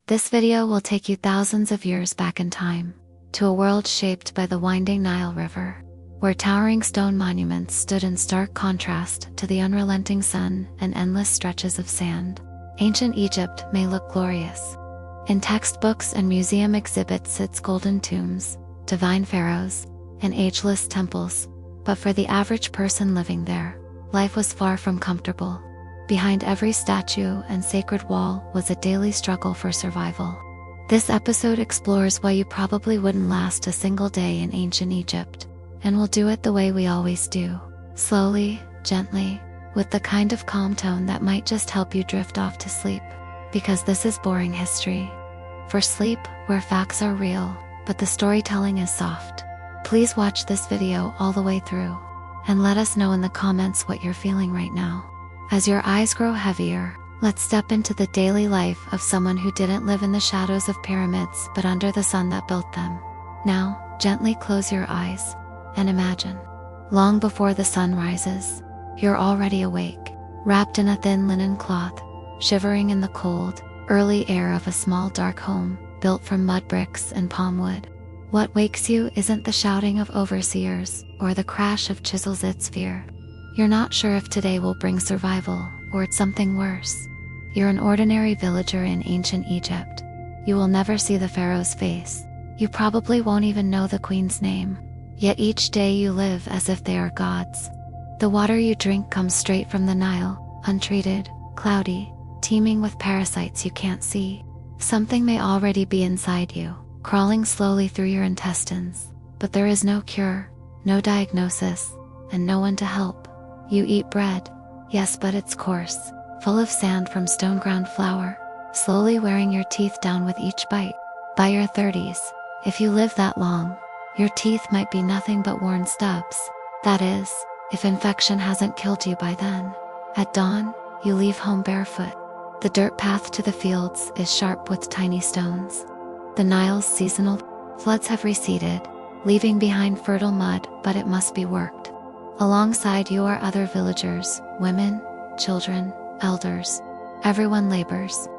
This video will take you thousands of years back in time, to a world shaped by the winding Nile River, where towering stone monuments stood in stark contrast to the unrelenting sun and endless stretches of sand. Ancient Egypt may look glorious. In textbooks and museum exhibits sits golden tombs, divine pharaohs, and ageless temples, but for the average person living there, life was far from comfortable. Behind every statue and sacred wall was a daily struggle for survival. This episode explores why you probably wouldn't last a single day in ancient Egypt, and we'll do it the way we always do. Slowly, gently, with the kind of calm tone that might just help you drift off to sleep. Because this is boring history. For sleep, where facts are real, but the storytelling is soft. Please watch this video all the way through, and let us know in the comments what you're feeling right now. As your eyes grow heavier, let's step into the daily life of someone who didn't live in the shadows of pyramids but under the sun that built them. Now, gently close your eyes, and imagine. Long before the sun rises, you're already awake, wrapped in a thin linen cloth, shivering in the cold, early air of a small dark home, built from mud bricks and palm wood. What wakes you isn't the shouting of overseers, or the crash of chisels, it's fear. You're not sure if today will bring survival, or it's something worse. You're an ordinary villager in ancient Egypt. You will never see the pharaoh's face. You probably won't even know the queen's name. Yet each day you live as if they are gods. The water you drink comes straight from the Nile, untreated, cloudy, teeming with parasites you can't see. Something may already be inside you, crawling slowly through your intestines, but there is no cure, no diagnosis, and no one to help. You eat bread, yes, but it's coarse, full of sand from stone-ground flour, slowly wearing your teeth down with each bite. By your 30s, if you live that long, your teeth might be nothing but worn stubs. That is, if infection hasn't killed you by then. At dawn, you leave home barefoot. The dirt path to the fields is sharp with tiny stones. The Nile's seasonal floods have receded, leaving behind fertile mud, but it must be worked. Alongside you are other villagers, women, children, elders. Everyone labors.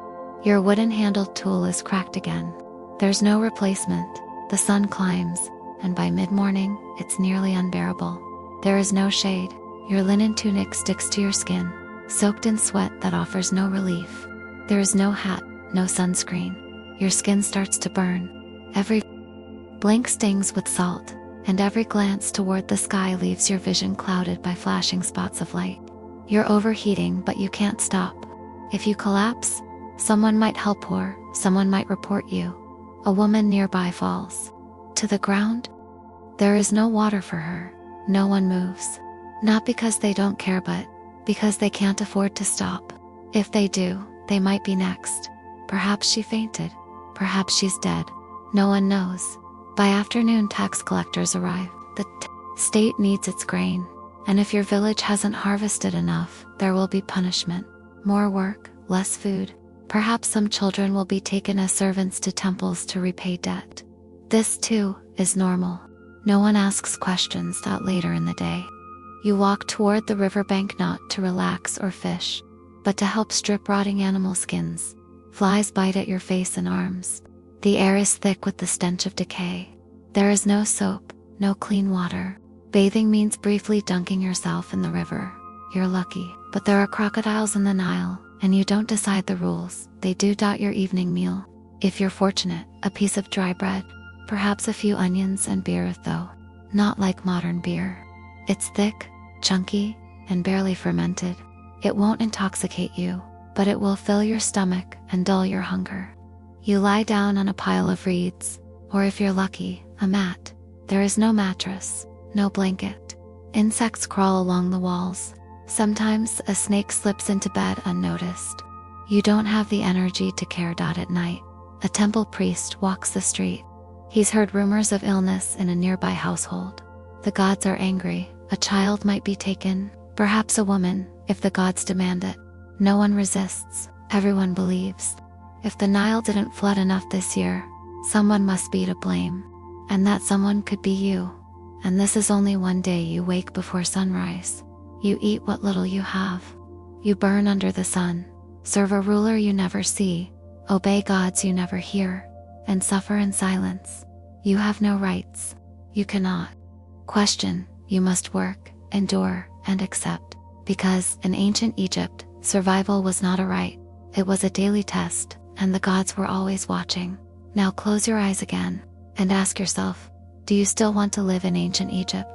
Your wooden-handled tool is cracked again. There's no replacement. The sun climbs, and by mid-morning, it's nearly unbearable. There is no shade. Your linen tunic sticks to your skin, soaked in sweat that offers no relief. There is no hat, no sunscreen. Your skin starts to burn. Every blink stings with salt, and every glance toward the sky leaves your vision clouded by flashing spots of light. You're overheating, but you can't stop. If you collapse, someone might help, or someone might report you. A woman nearby falls to the ground. There is no water for her. No one moves. Not because they don't care, but because they can't afford to stop. If they do, they might be next. Perhaps she fainted. Perhaps she's dead. No one knows. By afternoon, tax collectors arrive. The state needs its grain. And if your village hasn't harvested enough, there will be punishment. More work, less food. Perhaps some children will be taken as servants to temples to repay debt. This, too, is normal. No one asks questions that later in the day. You walk toward the riverbank not to relax or fish, but to help strip rotting animal skins. Flies bite at your face and arms. The air is thick with the stench of decay. There is no soap, no clean water. Bathing means briefly dunking yourself in the river. You're lucky, but there are crocodiles in the Nile, and you don't decide the rules. They do dot your evening meal. If you're fortunate, a piece of dry bread, perhaps a few onions and beer, though not like modern beer. It's thick, chunky, and barely fermented. It won't intoxicate you, but it will fill your stomach and dull your hunger. You lie down on a pile of reeds, or if you're lucky, a mat. There is no mattress, no blanket. Insects crawl along the walls. Sometimes a snake slips into bed unnoticed. You don't have the energy to care. At night, a temple priest walks the street. He's heard rumors of illness in a nearby household. The gods are angry. A child might be taken, perhaps a woman, if the gods demand it. No one resists. Everyone believes. If the Nile didn't flood enough this year, someone must be to blame. And that someone could be you. And this is only one day. You wake before sunrise. You eat what little you have. You burn under the sun. Serve a ruler you never see. Obey gods you never hear, and suffer in silence. You have no rights. You cannot question. You must work, endure, and accept. Because in ancient Egypt, survival was not a right. It was a daily test, and the gods were always watching. Now close your eyes again, and ask yourself, do you still want to live in ancient Egypt?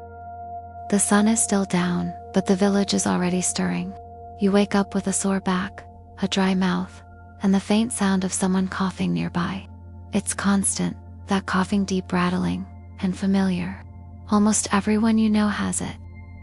The sun is still down, but the village is already stirring. You wake up with a sore back, a dry mouth, and the faint sound of someone coughing nearby. It's constant, that coughing deep rattling, and familiar. Almost everyone you know has it.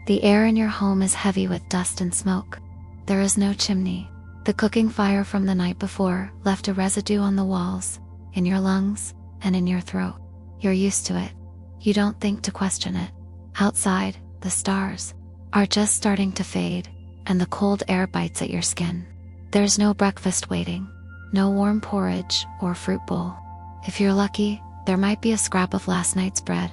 The air in your home is heavy with dust and smoke. There is no chimney. The cooking fire from the night before left a residue on the walls, in your lungs, and in your throat. You're used to it. You don't think to question it. Outside, the stars are just starting to fade, and the cold air bites at your skin. There's no breakfast waiting, no warm porridge or fruit bowl. If you're lucky, there might be a scrap of last night's bread.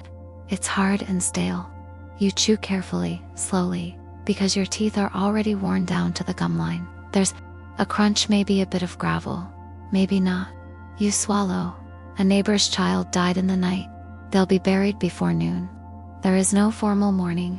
It's hard and stale. You chew carefully, slowly, because your teeth are already worn down to the gum line. There's a crunch, maybe a bit of gravel, maybe not. You swallow. A neighbor's child died in the night. They'll be buried before noon. There is no formal mourning.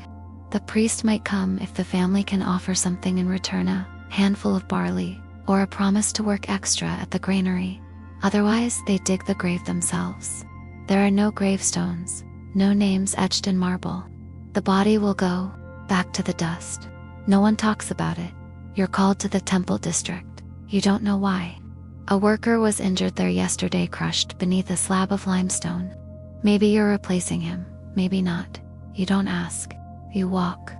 The priest might come if the family can offer something in return, a handful of barley, or a promise to work extra at the granary. Otherwise, they dig the grave themselves. There are no gravestones, no names etched in marble. The body will go back to the dust. No one talks about it. You're called to the temple district. You don't know why. A worker was injured there yesterday, crushed beneath a slab of limestone. Maybe you're replacing him, maybe not. You don't ask. You walk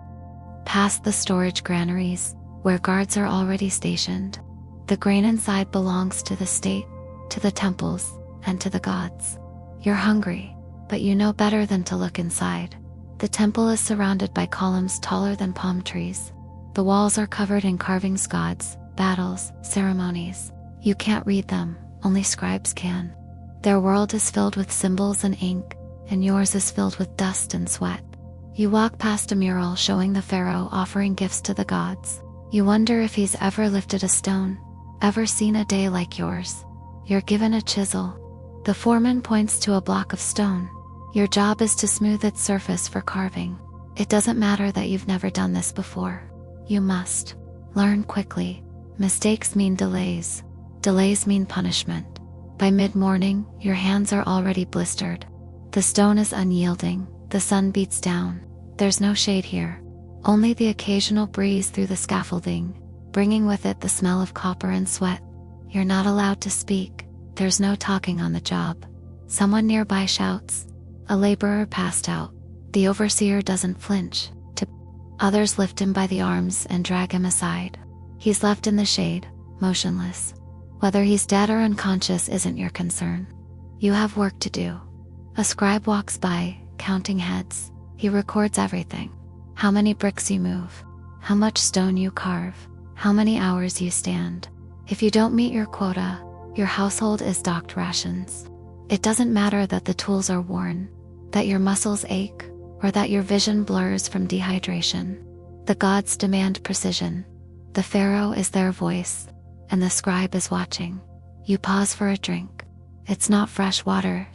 past the storage granaries, where guards are already stationed. The grain inside belongs to the state, to the temples, and to the gods. You're hungry, but you know better than to look inside. The temple is surrounded by columns taller than palm trees. The walls are covered in carvings, gods, battles, ceremonies. You can't read them, only scribes can. Their world is filled with symbols and ink, and yours is filled with dust and sweat. You walk past a mural showing the pharaoh offering gifts to the gods. You wonder if he's ever lifted a stone, ever seen a day like yours. You're given a chisel. The foreman points to a block of stone. Your job is to smooth its surface for carving. It doesn't matter that you've never done this before. You must learn quickly. Mistakes mean delays. Delays mean punishment. By mid-morning, your hands are already blistered. The stone is unyielding. The sun beats down. There's no shade here. Only the occasional breeze through the scaffolding, bringing with it the smell of copper and sweat. You're not allowed to speak. There's no talking on the job. Someone nearby shouts. A laborer passed out. The overseer doesn't flinch. Others lift him by the arms and drag him aside. He's left in the shade, motionless. Whether he's dead or unconscious isn't your concern. You have work to do. A scribe walks by, counting heads. He records everything. How many bricks you move, how much stone you carve, how many hours you stand. If you don't meet your quota, your household is docked rations. It doesn't matter that the tools are worn, that your muscles ache, or that your vision blurs from dehydration. The gods demand precision. The pharaoh is their voice, and the scribe is watching. You pause for a drink. It's not fresh water.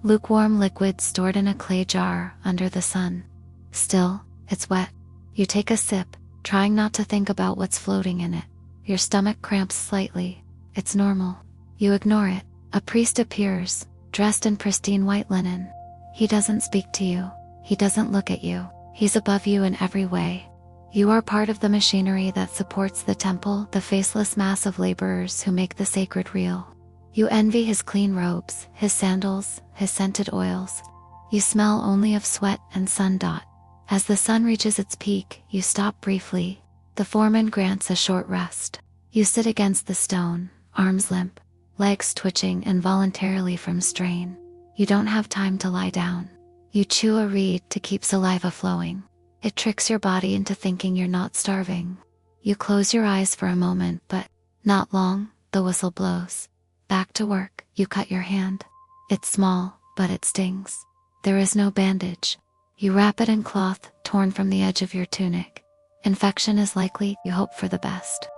Lukewarm liquid stored in a clay jar under the sun. Still, it's wet. You take a sip, trying not to think about what's floating in it. Your stomach cramps slightly. It's normal. You ignore it. A priest appears, dressed in pristine white linen. He doesn't speak to you. He doesn't look at you. He's above you in every way. You are part of the machinery that supports the temple, the faceless mass of laborers who make the sacred real. You envy his clean robes, his sandals, his scented oils. You smell only of sweat and sun dot. As the sun reaches its peak, you stop briefly. The foreman grants a short rest. You sit against the stone, arms limp, legs twitching involuntarily from strain. You don't have time to lie down. You chew a reed to keep saliva flowing. It tricks your body into thinking you're not starving. You close your eyes for a moment, but not long. The whistle blows. Back to work. You cut your hand. It's small, but it stings. There is no bandage. You wrap it in cloth torn from the edge of your tunic. Infection is likely. You hope for the best.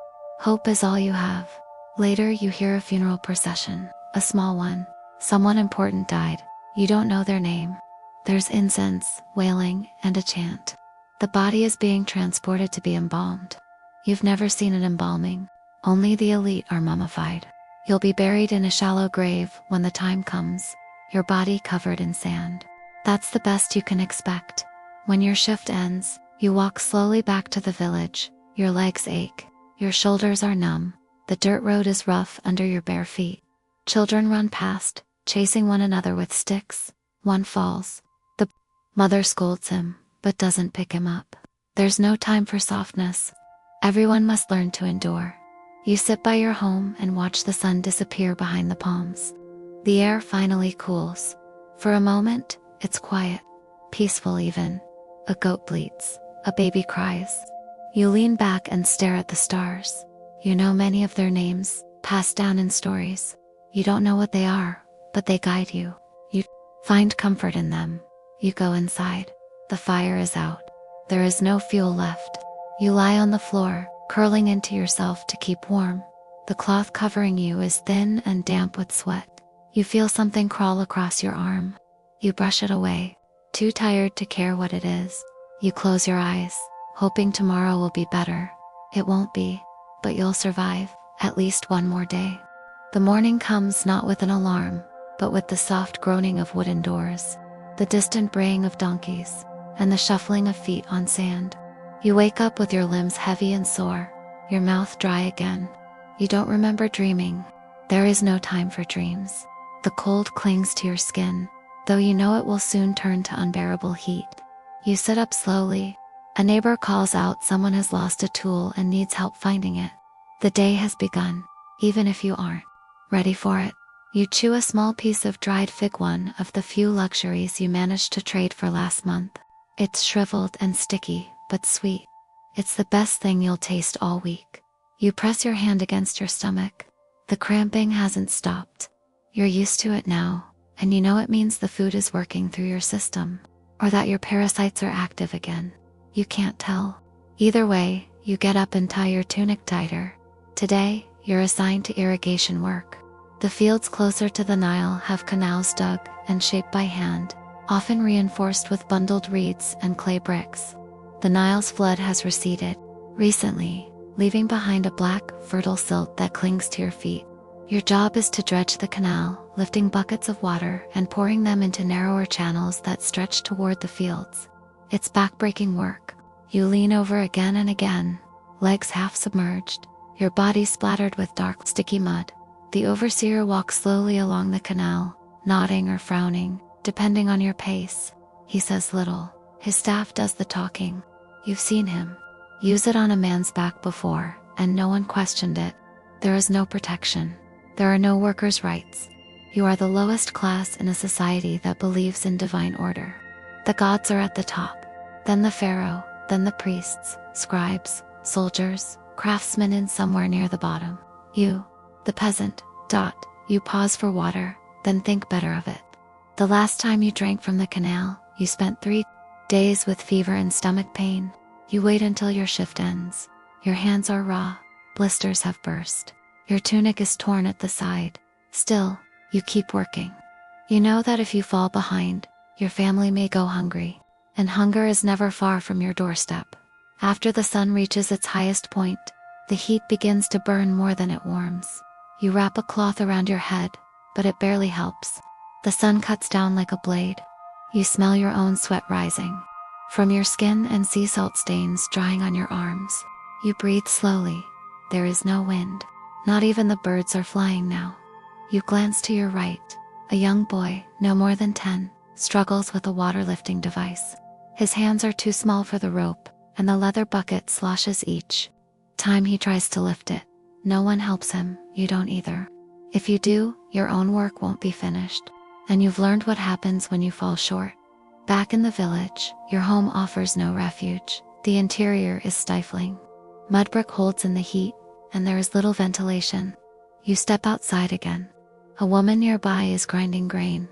Hope is all you have. Later, you hear a funeral procession, a small one. Someone important died. You don't know their name. There's incense, wailing, and a chant. The body is being transported to be embalmed. You've never seen an embalming. Only the elite are mummified. You'll be buried in a shallow grave when the time comes, your body covered in sand. That's the best you can expect. When your shift ends, you walk slowly back to the village. Your legs ache. Your shoulders are numb. The dirt road is rough under your bare feet. Children run past, chasing one another with sticks. One falls. The mother scolds him, but doesn't pick him up. There's no time for softness. Everyone must learn to endure. You sit by your home and watch the sun disappear behind the palms. The air finally cools. For a moment, it's quiet, peaceful even. A goat bleats. A baby cries. You lean back and stare at the stars. You know many of their names, passed down in stories. You don't know what they are, but they guide you. You find comfort in them. You go inside. The fire is out. There is no fuel left. You lie on the floor, curling into yourself to keep warm. The cloth covering you is thin and damp with sweat. You feel something crawl across your arm. You brush it away, too tired to care what it is. You close your eyes, hoping tomorrow will be better. It won't be, but you'll survive, at least one more day. The morning comes not with an alarm, but with the soft groaning of wooden doors, the distant braying of donkeys, and the shuffling of feet on sand. You wake up with your limbs heavy and sore, your mouth dry again. You don't remember dreaming. There is no time for dreams. The cold clings to your skin, though you know it will soon turn to unbearable heat. You sit up slowly. A neighbor calls out someone has lost a tool and needs help finding it. The day has begun, even if you aren't ready for it. You chew a small piece of dried fig, one of the few luxuries you managed to trade for last month. It's shriveled and sticky, but sweet. It's the best thing you'll taste all week. You press your hand against your stomach. The cramping hasn't stopped. You're used to it now, and you know it means the food is working through your system, or that your parasites are active again. You can't tell. Either way, you get up and tie your tunic tighter. Today, you're assigned to irrigation work. The fields closer to the Nile have canals dug and shaped by hand, often reinforced with bundled reeds and clay bricks. The Nile's flood has receded recently, leaving behind a black, fertile silt that clings to your feet. Your job is to dredge the canal, lifting buckets of water and pouring them into narrower channels that stretch toward the fields. It's backbreaking work. You lean over again and again, legs half submerged, your body splattered with dark, sticky mud. The overseer walks slowly along the canal, nodding or frowning, depending on your pace. He says little. His staff does the talking. You've seen him use it on a man's back before, and no one questioned it. There is no protection. There are no workers' rights. You are the lowest class in a society that believes in divine order. The gods are at the top, then the pharaoh, then the priests, scribes, soldiers, craftsmen in somewhere near the bottom. You, the peasant. You pause for water, then think better of it. The last time you drank from the canal, you spent 3 days with fever and stomach pain. You wait until your shift ends. Your hands are raw, blisters have burst. Your tunic is torn at the side. Still, you keep working. You know that if you fall behind, your family may go hungry, and hunger is never far from your doorstep. After the sun reaches its highest point, the heat begins to burn more than it warms. You wrap a cloth around your head, but it barely helps. The sun cuts down like a blade. You smell your own sweat rising from your skin and sea salt stains drying on your arms. You breathe slowly. There is no wind. Not even the birds are flying now. You glance to your right. A young boy, no more than 10, struggles with a water lifting device. His hands are too small for the rope, and the leather bucket sloshes each time he tries to lift it. No one helps him, you don't either. If you do, your own work won't be finished, and you've learned what happens when you fall short. Back in the village, your home offers no refuge. The interior is stifling. Mud brick holds in the heat, and there is little ventilation. You step outside again. A woman nearby is grinding grain.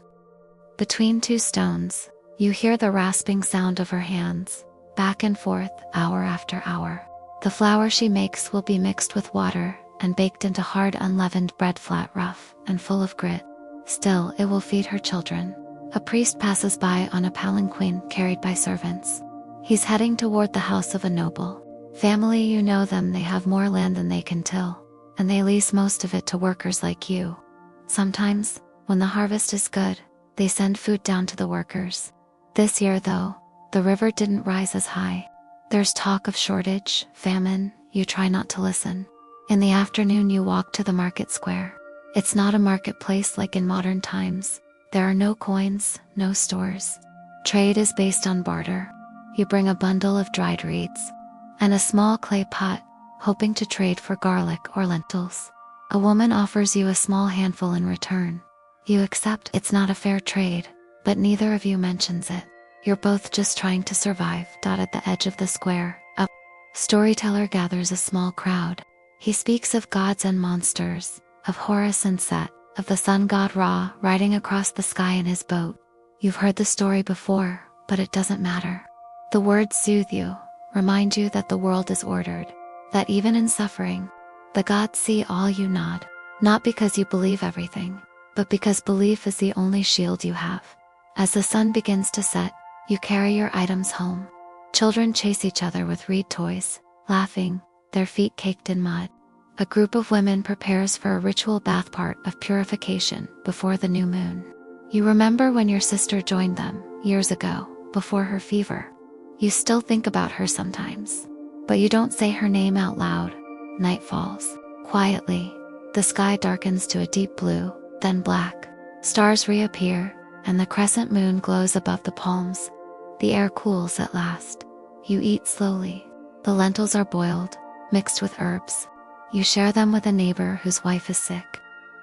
Between 2 stones, you hear the rasping sound of her hands, back and forth, hour after hour. The flour she makes will be mixed with water, and baked into hard unleavened bread, flat, rough, and full of grit. Still, it will feed her children. A priest passes by on a palanquin carried by servants. He's heading toward the house of a noble family. You know them, they have more land than they can till, and they lease most of it to workers like you. Sometimes, when the harvest is good, they send food down to the workers. This year though, the river didn't rise as high. There's talk of shortage, famine. You try not to listen. In the afternoon you walk to the market square. It's not a marketplace like in modern times. There are no coins, no stores. Trade is based on barter. You bring a bundle of dried reeds and a small clay pot, hoping to trade for garlic or lentils. A woman offers you a small handful in return. You accept. It's not a fair trade, but neither of you mentions it. You're both just trying to survive. At the edge of the square, a storyteller gathers a small crowd. He speaks of gods and monsters, of Horus and Set, of the sun god Ra riding across the sky in his boat. You've heard the story before, but it doesn't matter. The words soothe you, remind you that the world is ordered, that even in suffering, the gods see all. You nod, not because you believe everything, but because belief is the only shield you have. As the sun begins to set, you carry your items home. Children chase each other with reed toys, laughing, their feet caked in mud. A group of women prepares for a ritual bath, part of purification, before the new moon. You remember when your sister joined them, years ago, before her fever. You still think about her sometimes, but you don't say her name out loud. Night falls. Quietly, the sky darkens to a deep blue, then black. Stars reappear, and the crescent moon glows above the palms. The air cools at last. You eat slowly. The lentils are boiled, mixed with herbs. You share them with a neighbor whose wife is sick.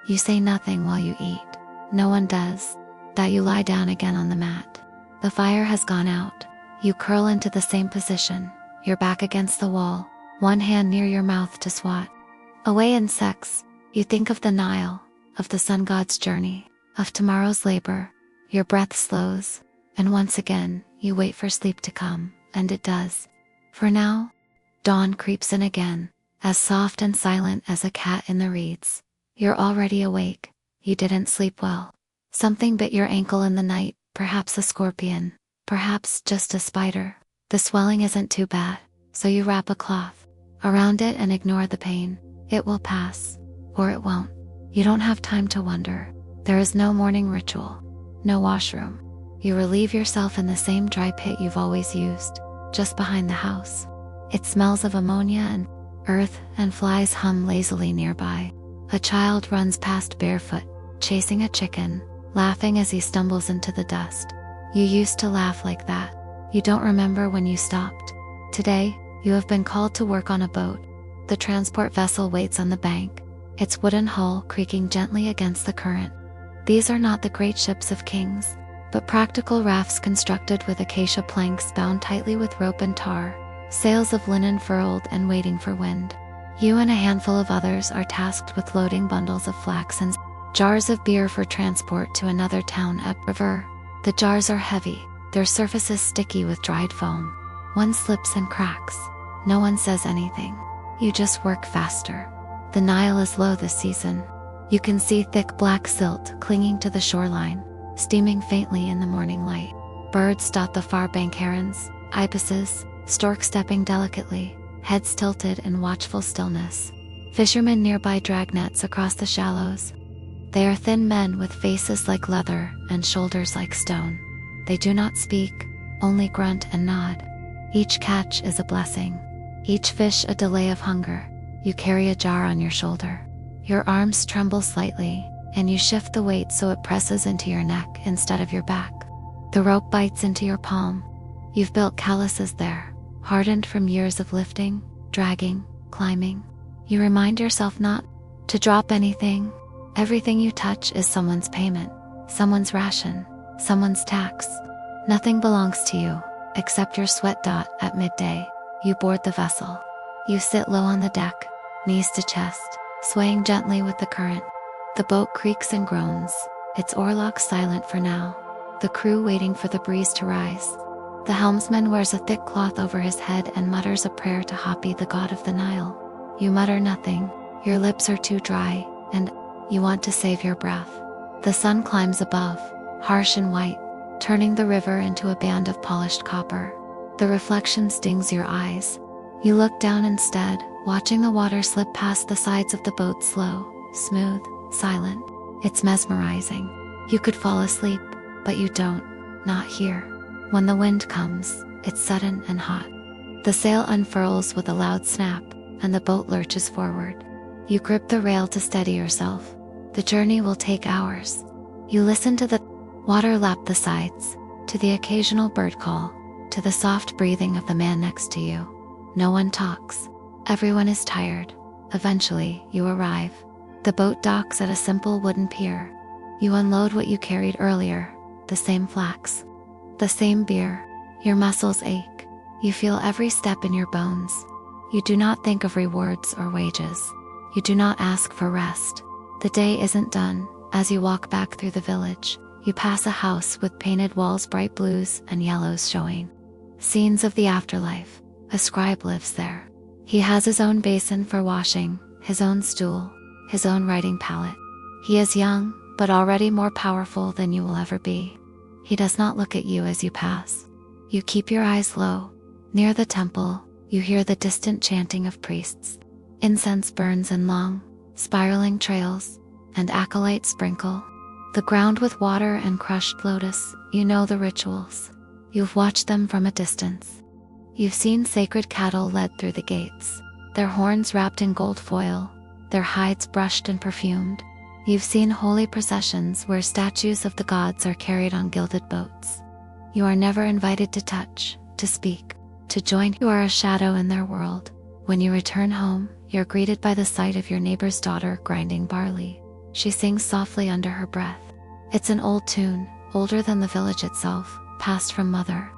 You say nothing while you eat. No one does. You lie down again on the mat. The fire has gone out. You curl into the same position, your back against the wall, one hand near your mouth to swat away insects. You think of the Nile, of the sun god's journey, of tomorrow's labor. Your breath slows, and once again, you wait for sleep to come, and it does. For now, dawn creeps in again, as soft and silent as a cat in the reeds. You're already awake. You didn't sleep well. Something bit your ankle in the night, perhaps a scorpion, perhaps just a spider. The swelling isn't too bad, so you wrap a cloth around it and ignore the pain. It will pass, or it won't. You don't have time to wonder. There is no morning ritual, no washroom. You relieve yourself in the same dry pit you've always used, just behind the house. It smells of ammonia and earth, and flies hum lazily nearby. A child runs past barefoot, chasing a chicken, laughing as he stumbles into the dust. You used to laugh like that. You don't remember when you stopped. Today, you have been called to work on a boat. The transport vessel waits on the bank, its wooden hull creaking gently against the current. These are not the great ships of kings, but practical rafts constructed with acacia planks bound tightly with rope and tar, sails of linen furled and waiting for wind. You and a handful of others are tasked with loading bundles of flax and jars of beer for transport to another town upriver. The jars are heavy, their surfaces sticky with dried foam. One slips and cracks. No one says anything. You just work faster. The Nile is low this season. You can see thick black silt clinging to the shoreline, steaming faintly in the morning light. Birds dot the far bank, herons, ibises, storks stepping delicately, heads tilted in watchful stillness. Fishermen nearby drag nets across the shallows. They are thin men with faces like leather and shoulders like stone. They do not speak, only grunt and nod. Each catch is a blessing. Each fish a delay of hunger. You carry a jar on your shoulder. Your arms tremble slightly, and you shift the weight so it presses into your neck instead of your back. The rope bites into your palm. You've built calluses there, hardened from years of lifting, dragging, climbing. You remind yourself not to drop anything. Everything you touch is someone's payment, someone's ration, someone's tax. Nothing belongs to you, except your sweat. At midday, you board the vessel. You sit low on the deck, knees to chest, swaying gently with the current. The boat creaks and groans, its oarlocks silent for now, the crew waiting for the breeze to rise. The helmsman wears a thick cloth over his head and mutters a prayer to Hapi, the god of the Nile. You mutter nothing, Your lips are too dry, and you want to save your breath. The sun climbs above, harsh and white, turning the river into a band of polished copper. The reflection stings your eyes. You look down instead, watching the water slip past the sides of the boat, slow, smooth, silent. It's mesmerizing. You could fall asleep, but you don't. Not here. When the wind comes, it's sudden and hot. The sail unfurls with a loud snap, and the boat lurches forward. You grip the rail to steady yourself. The journey will take hours. You listen to the water lap the sides, to the occasional bird call, to the soft breathing of the man next to you. No one talks. Everyone is tired. Eventually, you arrive. The boat docks at a simple wooden pier. You unload what you carried earlier, the same flax, the same beer. Your muscles ache. You feel every step in your bones. You do not think of rewards or wages. You do not ask for rest. The day isn't done. As you walk back through the village, you pass a house with painted walls, bright blues and yellows showing scenes of the afterlife. A scribe lives there. He has his own basin for washing, his own stool, his own writing palette. He is young, but already more powerful than you will ever be. He does not look at you as you pass. You keep your eyes low. Near the temple, you hear the distant chanting of priests. Incense burns in long, spiraling trails, and acolytes sprinkle the ground with water and crushed lotus. You know the rituals. You've watched them from a distance. You've seen sacred cattle led through the gates, their horns wrapped in gold foil, their hides brushed and perfumed. You've seen holy processions where statues of the gods are carried on gilded boats. You are never invited to touch, to speak, to join. You are a shadow in their world. When you return home, you're greeted by the sight of your neighbor's daughter grinding barley. She sings softly under her breath. It's an old tune, older than the village itself, passed from mother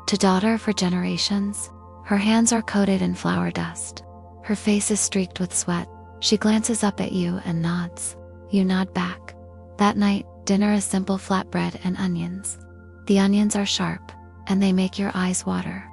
to daughter for generations. Her hands are coated in flour dust. Her face is streaked with sweat. She glances up at you and nods. You nod back. That night, dinner is simple flatbread and onions. The onions are sharp, and they make your eyes water.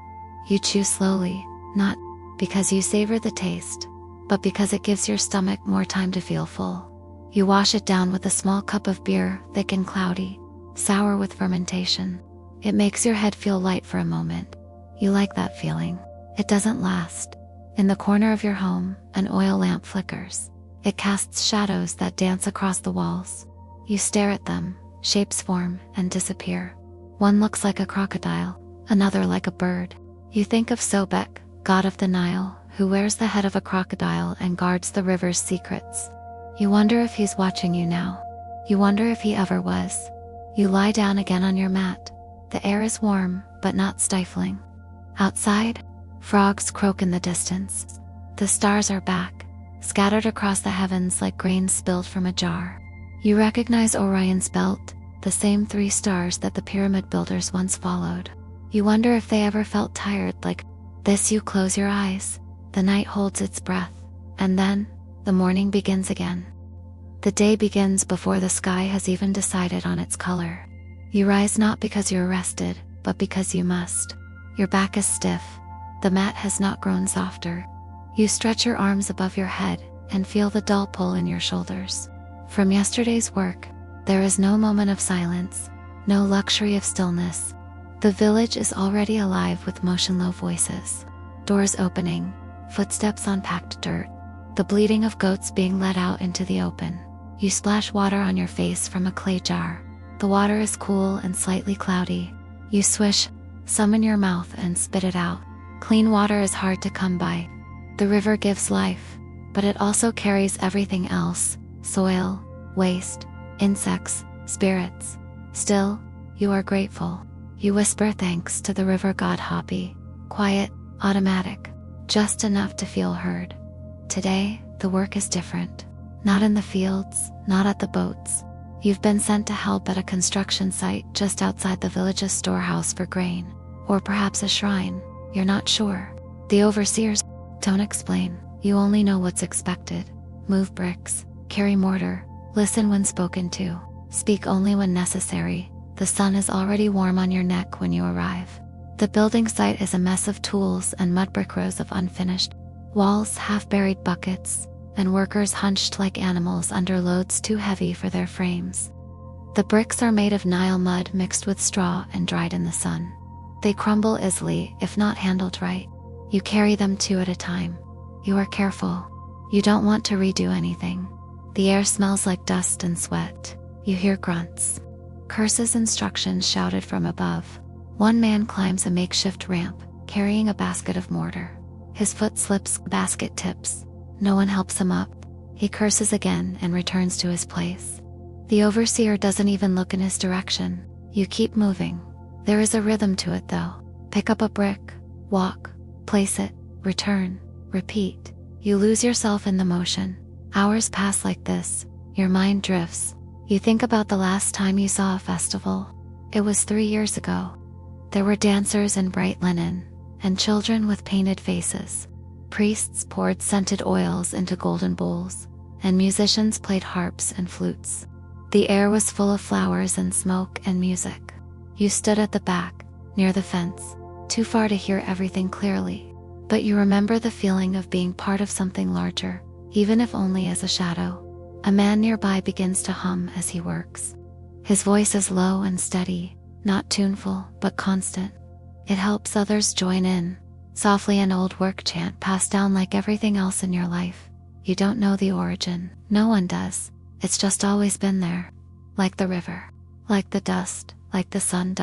You chew slowly, not because you savor the taste, but because it gives your stomach more time to feel full. You wash it down with a small cup of beer, thick and cloudy, sour with fermentation. It makes your head feel light for a moment. You like that feeling. It doesn't last. In the corner of your home, an oil lamp flickers. It casts shadows that dance across the walls. You stare at them, shapes form and disappear. One looks like a crocodile, another like a bird. You think of Sobek, god of the Nile, who wears the head of a crocodile and guards the river's secrets. You wonder if he's watching you now. You wonder if he ever was. You lie down again on your mat. The air is warm, but not stifling. Outside, frogs croak in the distance. The stars are back, scattered across the heavens like grains spilled from a jar. You recognize Orion's belt, the same 3 stars that the pyramid builders once followed. You wonder if they ever felt tired like this. You close your eyes. The night holds its breath, and then the morning begins again. The day begins before the sky has even decided on its color. You rise not because you're rested, but because you must. Your back is stiff. The mat has not grown softer. You stretch your arms above your head and feel the dull pull in your shoulders. From yesterday's work, there is no moment of silence, no luxury of stillness. The village is already alive with motion-low voices, doors opening, footsteps on packed dirt, the bleating of goats being let out into the open. You splash water on your face from a clay jar. The water is cool and slightly cloudy. You swish some in your mouth and spit it out. Clean water is hard to come by. The river gives life, but it also carries everything else: soil, waste, insects, spirits. Still, you are grateful. You whisper thanks to the river god Hopi, quiet, automatic, just enough to feel heard. Today, the work is different. Not in the fields, not at the boats. You've been sent to help at a construction site just outside the village's storehouse for grain, or perhaps a shrine, you're not sure. The overseers don't explain. You only know what's expected. Move bricks, carry mortar, listen when spoken to, speak only when necessary. The sun is already warm on your neck when you arrive. The building site is a mess of tools and mud brick rows of unfinished walls, half-buried buckets, and workers hunched like animals under loads too heavy for their frames. The bricks are made of Nile mud mixed with straw and dried in the sun. They crumble easily if not handled right. You carry them two at a time. You are careful. You don't want to redo anything. The air smells like dust and sweat. You hear grunts. Curses, instructions shouted from above. One man climbs a makeshift ramp, carrying a basket of mortar. His foot slips, basket tips. No one helps him up. He curses again and returns to his place. The overseer doesn't even look in his direction. You keep moving. There is a rhythm to it though. Pick up a brick, walk, place it, return, repeat. You lose yourself in the motion. Hours pass like this. Your mind drifts. You think about the last time you saw a festival. It was 3 years ago. There were dancers in bright linen, and children with painted faces. Priests poured scented oils into golden bowls, and musicians played harps and flutes. The air was full of flowers and smoke and music. You stood at the back, near the fence, too far to hear everything clearly. But you remember the feeling of being part of something larger, even if only as a shadow. A man nearby begins to hum as he works. His voice is low and steady, not tuneful, but constant. It helps others join in. Softly, an old work chant passed down like everything else in your life. You don't know the origin. No one does. It's just always been there. Like the river. Like the dust. Like the sun.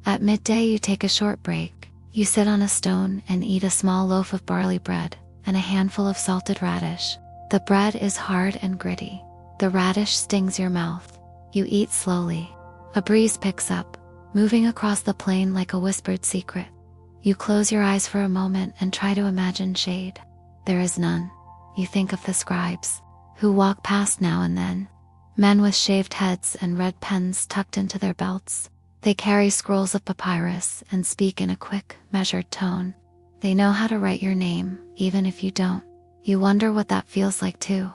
At midday you take a short break. You sit on a stone and eat a small loaf of barley bread and a handful of salted radish. The bread is hard and gritty. The radish stings your mouth. You eat slowly. A breeze picks up, moving across the plain like a whispered secret. You close your eyes for a moment and try to imagine shade. There is none. You think of the scribes, who walk past now and then. Men with shaved heads and red pens tucked into their belts. They carry scrolls of papyrus and speak in a quick, measured tone. They know how to write your name, even if you don't. You wonder what that feels like too.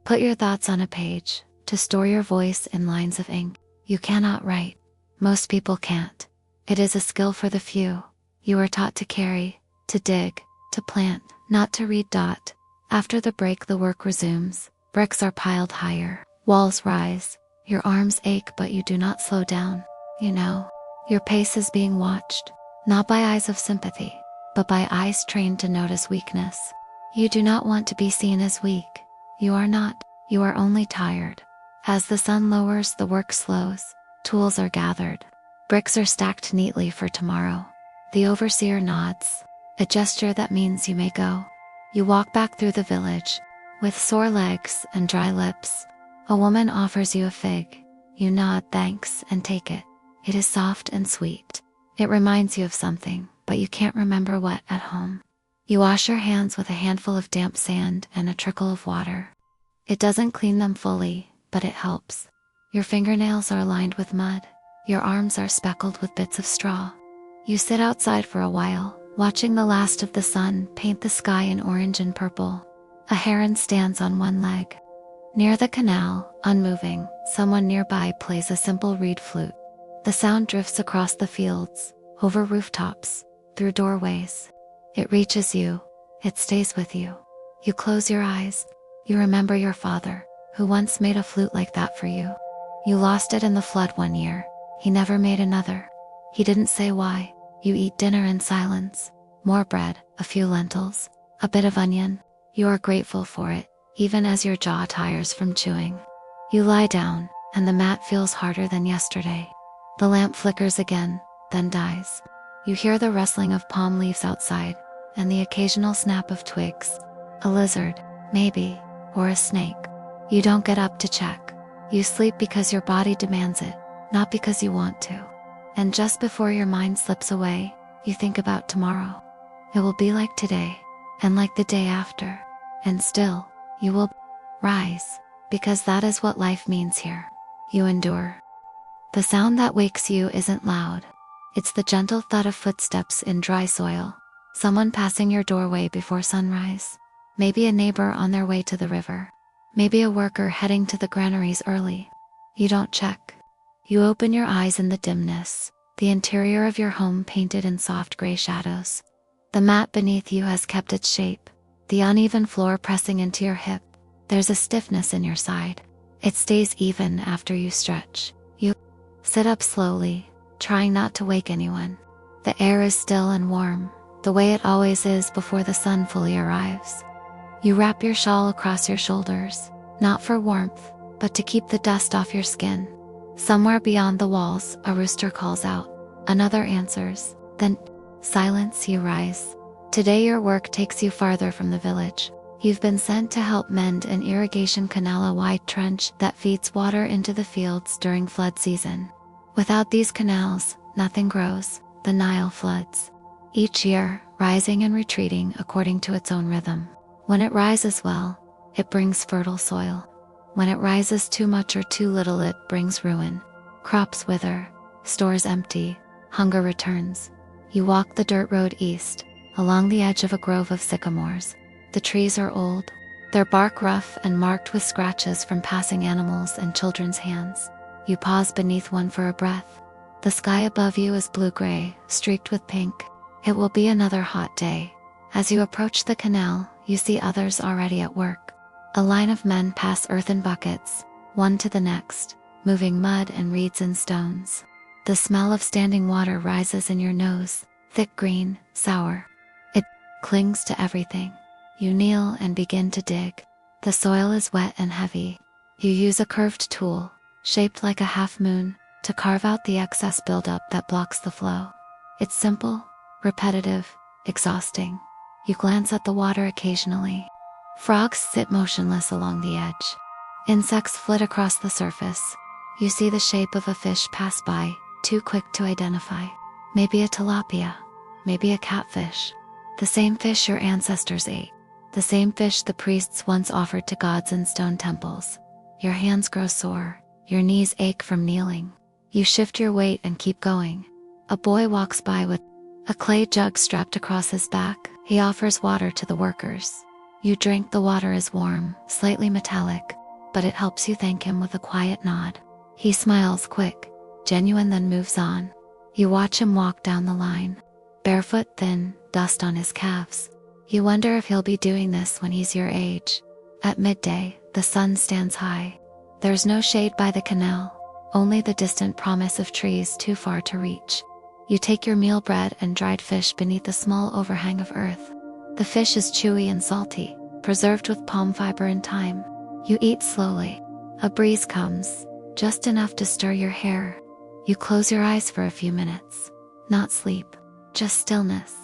Put your thoughts on a page, to store your voice in lines of ink. You cannot write. Most people can't. It is a skill for the few. You are taught to carry, to dig, to plant, not to read. After the break the work resumes. Bricks are piled higher. Walls rise. Your arms ache but you do not slow down. You know, your pace is being watched, not by eyes of sympathy, but by eyes trained to notice weakness. You do not want to be seen as weak. You are not. You are only tired. As the sun lowers, the work slows. Tools are gathered. Bricks are stacked neatly for tomorrow. The overseer nods, a gesture that means you may go. You walk back through the village, with sore legs and dry lips. A woman offers you a fig. You nod thanks and take it. It is soft and sweet. It reminds you of something, but you can't remember what at home. You wash your hands with a handful of damp sand and a trickle of water. It doesn't clean them fully, but it helps. Your fingernails are lined with mud. Your arms are speckled with bits of straw. You sit outside for a while, watching the last of the sun paint the sky in orange and purple. A heron stands on one leg. Near the canal, unmoving, someone nearby plays a simple reed flute. The sound drifts across the fields, over rooftops, through doorways. It reaches you. It stays with you. You close your eyes. You remember your father, who once made a flute like that for you. You lost it in the flood one year. He never made another. He didn't say why. You eat dinner in silence. More bread, a few lentils, a bit of onion. You are grateful for it, even as your jaw tires from chewing. You lie down, and the mat feels harder than yesterday. The lamp flickers again, then dies. You hear the rustling of palm leaves outside, and the occasional snap of twigs. A lizard, maybe, or a snake. You don't get up to check. You sleep because your body demands it, not because you want to. And just before your mind slips away, you think about tomorrow. It will be like today, and like the day after. And still, you will rise, because that is what life means here. You endure. The sound that wakes you isn't loud. It's the gentle thud of footsteps in dry soil. Someone passing your doorway before sunrise. Maybe a neighbor on their way to the river. Maybe a worker heading to the granaries early. You don't check. You open your eyes in the dimness, the interior of your home painted in soft gray shadows. The mat beneath you has kept its shape, the uneven floor pressing into your hip, There's a stiffness in your side. It stays even after you stretch. You sit up slowly, trying not to wake anyone. The air is still and warm, the way it always is before the sun fully arrives. You wrap your shawl across your shoulders, not for warmth, but to keep the dust off your skin. Somewhere beyond the walls, a rooster calls out. Another answers. Then, silence, you rise. Today your work takes you farther from the village. You've been sent to help mend an irrigation canal, a wide trench that feeds water into the fields during flood season. Without these canals, nothing grows. The Nile floods. Each year, rising and retreating according to its own rhythm. When it rises well, it brings fertile soil. When it rises too much or too little, it brings ruin. Crops wither, stores empty, hunger returns. You walk the dirt road east, along the edge of a grove of sycamores. The trees are old, their bark rough and marked with scratches from passing animals and children's hands. You pause beneath one for a breath. The sky above you is blue-gray, streaked with pink. It will be another hot day. As you approach the canal, you see others already at work. A line of men pass earthen buckets, one to the next, moving mud and reeds and stones. The smell of standing water rises in your nose, thick green, sour. It clings to everything. You kneel and begin to dig. The soil is wet and heavy. You use a curved tool, shaped like a half-moon, to carve out the excess buildup that blocks the flow. It's simple, repetitive, exhausting. You glance at the water occasionally. Frogs sit motionless along the edge. Insects flit across the surface. You see the shape of a fish pass by, too quick to identify. Maybe a tilapia, maybe a catfish. The same fish your ancestors ate. The same fish the priests once offered to gods in stone temples. Your hands grow sore. Your knees ache from kneeling. You shift your weight and keep going. A boy walks by with a clay jug strapped across his back. He offers water to the workers. You drink. The water is warm, slightly metallic, but it helps you thank him with a quiet nod. He smiles, quick, genuine, then moves on. You watch him walk down the line. Barefoot, thin, dust on his calves. You wonder if he'll be doing this when he's your age. At midday, the sun stands high. There's no shade by the canal, only the distant promise of trees too far to reach. You take your meal, bread and dried fish, beneath a small overhang of earth. The fish is chewy and salty, preserved with palm fiber and thyme. You eat slowly. A breeze comes, just enough to stir your hair. You close your eyes for a few minutes. Not sleep, just stillness.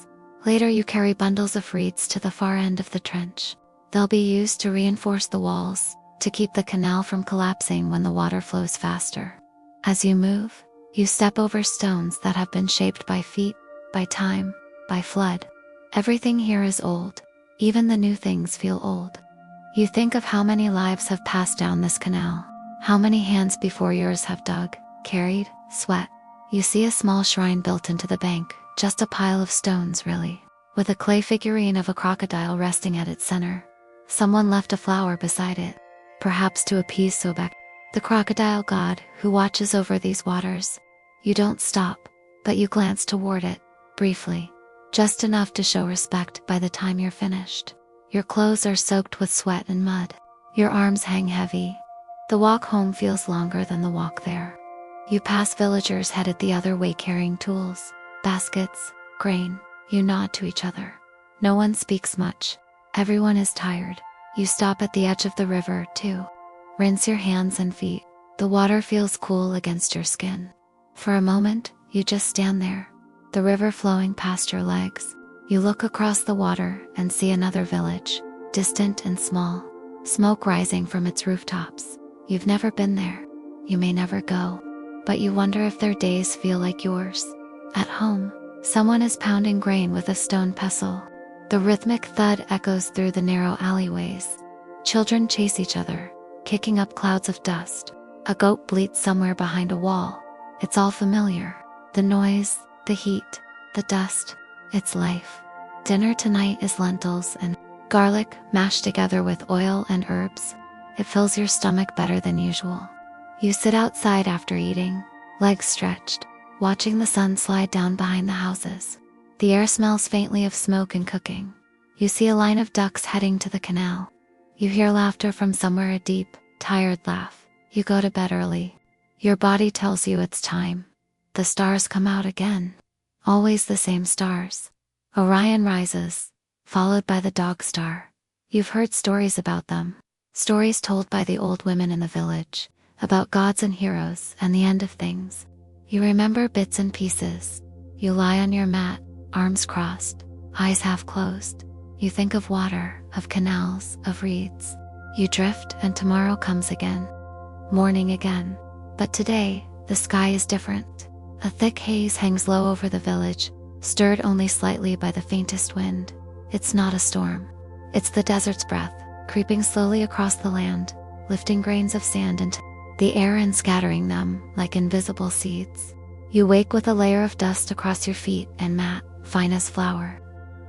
Later you carry bundles of reeds to the far end of the trench. They'll be used to reinforce the walls, to keep the canal from collapsing when the water flows faster. As you move, you step over stones that have been shaped by feet, by time, by flood. Everything here is old. Even the new things feel old. You think of how many lives have passed down this canal. How many hands before yours have dug, carried, sweat. You see a small shrine built into the bank, just a pile of stones really, with a clay figurine of a crocodile resting at its center. Someone left a flower beside it, perhaps to appease Sobek, the crocodile god who watches over these waters. You don't stop, but you glance toward it, briefly, just enough to show respect. By the time you're finished, your clothes are soaked with sweat and mud. Your arms hang heavy. The walk home feels longer than the walk there. You pass villagers headed the other way carrying tools, baskets, grain. You nod to each other. No one speaks much. Everyone is tired. You stop at the edge of the river, too. Rinse your hands and feet. The water feels cool against your skin. For a moment, you just stand there, the river flowing past your legs. You look across the water and see another village, distant and small, smoke rising from its rooftops. You've never been there. You may never go. But you wonder if their days feel like yours. At home, someone is pounding grain with a stone pestle. The rhythmic thud echoes through the narrow alleyways. Children chase each other, kicking up clouds of dust. A goat bleats somewhere behind a wall. It's all familiar. The noise, the heat, the dust. It's life. Dinner tonight is lentils and garlic mashed together with oil and herbs. It fills your stomach better than usual. You sit outside after eating, legs stretched, watching the sun slide down behind the houses. The air smells faintly of smoke and cooking. You see a line of ducks heading to the canal. You hear laughter from somewhere, a deep, tired laugh. You go to bed early. Your body tells you it's time. The stars come out again. Always the same stars. Orion rises, followed by the dog star. You've heard stories about them. Stories told by the old women in the village, about gods and heroes and the end of things. You remember bits and pieces. You lie on your mat, arms crossed, eyes half closed. You think of water, of canals, of reeds. You drift and tomorrow comes again. Morning again. But today, the sky is different. A thick haze hangs low over the village, stirred only slightly by the faintest wind. It's not a storm. It's the desert's breath, creeping slowly across the land, lifting grains of sand into the air and scattering them like invisible seeds. You wake with a layer of dust across your feet and mat, fine as flour.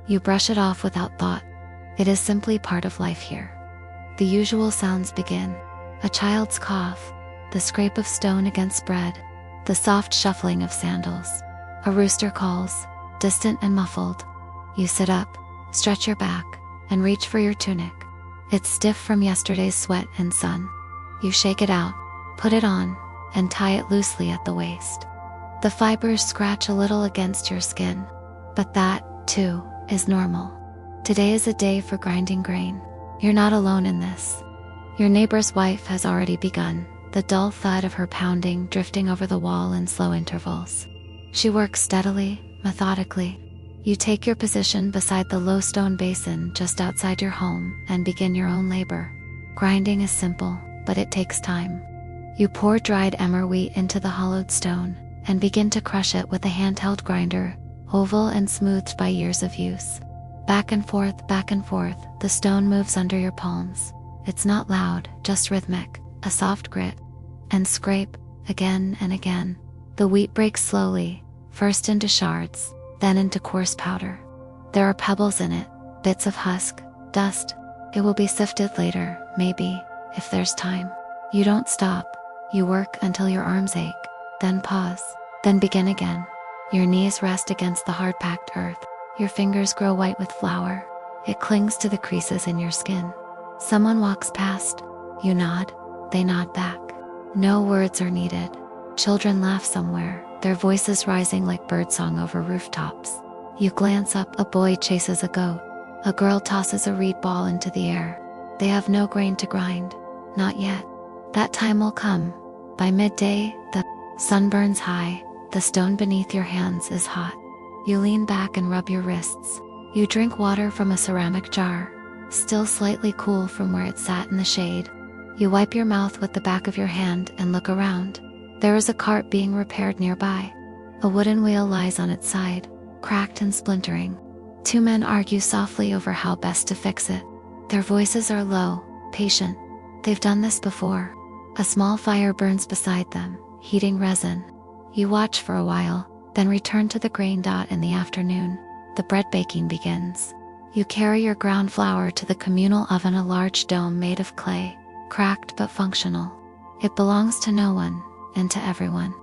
You brush it off without thought. It is simply part of life here. The usual sounds begin. A child's cough, the scrape of stone against bread, the soft shuffling of sandals. A rooster calls, distant and muffled. You sit up, stretch your back, and reach for your tunic. It's stiff from yesterday's sweat and sun. You shake it out, put it on, and tie it loosely at the waist. The fibers scratch a little against your skin, but that, too, is normal. Today is a day for grinding grain. You're not alone in this. Your neighbor's wife has already begun, the dull thud of her pounding drifting over the wall in slow intervals. She works steadily, methodically. You take your position beside the low stone basin just outside your home and begin your own labor. Grinding is simple, but it takes time. You pour dried emmer wheat into the hollowed stone and begin to crush it with a handheld grinder, oval and smoothed by years of use. Back and forth, the stone moves under your palms. It's not loud, just rhythmic, a soft grit. And scrape, again and again. The wheat breaks slowly, first into shards, then into coarse powder. There are pebbles in it, bits of husk, dust. It will be sifted later, maybe, if there's time. You don't stop. You work until your arms ache, then pause, then begin again. Your knees rest against the hard-packed earth. Your fingers grow white with flour. It clings to the creases in your skin. Someone walks past. You nod. They nod back. No words are needed. Children laugh somewhere, their voices rising like birdsong over rooftops. You glance up. A boy chases a goat. A girl tosses a reed ball into the air. They have no grain to grind. Not yet. That time will come. By midday, the sun burns high. The stone beneath your hands is hot. You lean back and rub your wrists. You drink water from a ceramic jar, still slightly cool from where it sat in the shade. You wipe your mouth with the back of your hand and look around. There is a cart being repaired nearby. A wooden wheel lies on its side, cracked and splintering. Two men argue softly over how best to fix it. Their voices are low, patient. They've done this before. A small fire burns beside them, heating resin. You watch for a while, then return to the grain dot in the afternoon. The bread baking begins. You carry your ground flour to the communal oven, a large dome made of clay, cracked but functional. It belongs to no one, and to everyone.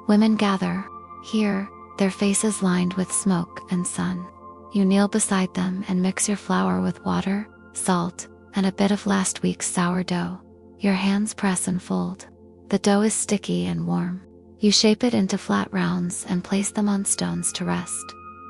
Women gather, here, their faces lined with smoke and sun. You kneel beside them and mix your flour with water, salt, and a bit of last week's sourdough. Your hands press and fold. The dough is sticky and warm. You shape it into flat rounds and place them on stones to rest.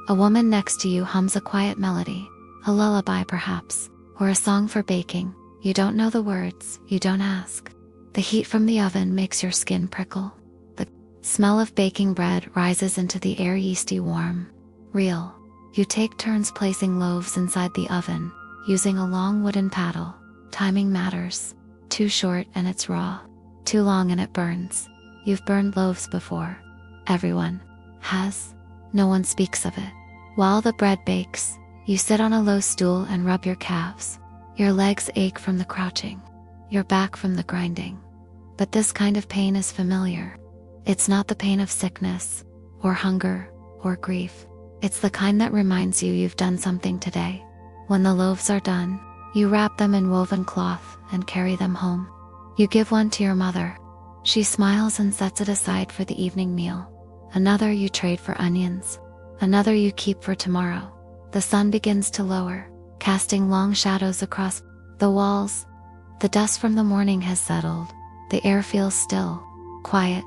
A woman next to you hums a quiet melody, a lullaby perhaps, or a song for baking. You don't know the words, you don't ask. The heat from the oven makes your skin prickle. The smell of baking bread rises into the air, yeasty warm. Real. You take turns placing loaves inside the oven, using a long wooden paddle. Timing matters. Too short and it's raw. Too long and it burns. You've burned loaves before. Everyone has. No one speaks of it. While the bread bakes, you sit on a low stool and rub your calves. Your legs ache from the crouching, your back from the grinding. But this kind of pain is familiar. It's not the pain of sickness, or hunger, or grief. It's the kind that reminds you you've done something today. When the loaves are done, you wrap them in woven cloth and carry them home. You give one to your mother. She smiles and sets it aside for the evening meal. Another you trade for onions. Another you keep for tomorrow. The sun begins to lower, casting long shadows across The walls. The dust from the morning has settled. The air feels still, quiet.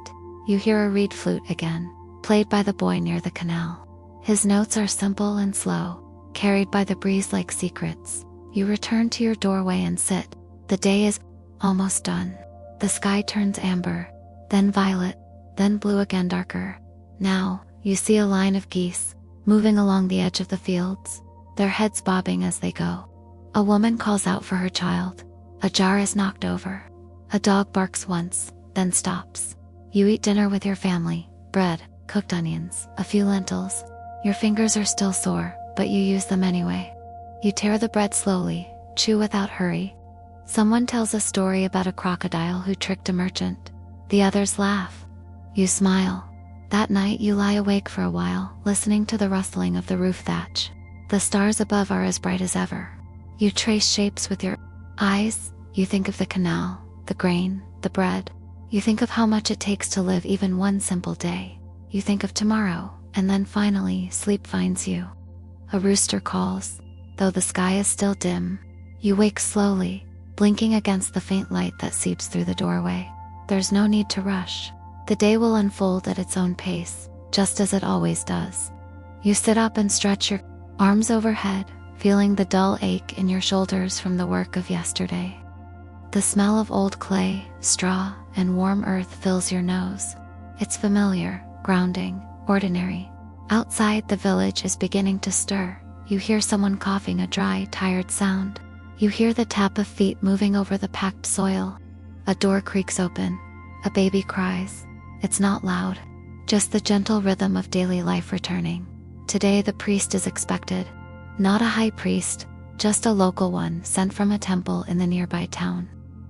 You hear a reed flute again, played by the boy near the canal. His notes are simple and slow, carried by the breeze like secrets. You return to your doorway and sit. The day is almost done. The sky turns amber, then violet, then blue again darker. Now, you see a line of geese, moving along the edge of the fields, their heads bobbing as they go. A woman calls out for her child. A jar is knocked over. A dog barks once, then stops. You eat dinner with your family, bread, cooked onions, a few lentils. Your fingers are still sore, but you use them anyway. You tear the bread slowly, chew without hurry. Someone tells a story about a crocodile who tricked a merchant. The others laugh. You smile. That night you lie awake for a while, listening to the rustling of the roof thatch. The stars above are as bright as ever. You trace shapes with your eyes. You think of the canal, the grain, the bread. You think of how much it takes to live even one simple day. You think of tomorrow, and then finally sleep finds you. A rooster calls. Though the sky is still dim, you wake slowly, blinking against the faint light that seeps through the doorway. There's no need to rush. The day will unfold at its own pace, just as it always does. You sit up and stretch your arms overhead, feeling the dull ache in your shoulders from the work of yesterday. The smell of old clay, straw, and warm earth fills your nose. It's familiar, grounding, ordinary. Outside, the village is beginning to stir. You hear someone coughing, a dry, tired sound. You hear the tap of feet moving over the packed soil. A door creaks open. A baby cries. It's not loud, just the gentle rhythm of daily life returning. Today the priest is expected. Not a high priest, just a local one sent from a temple in the nearby town.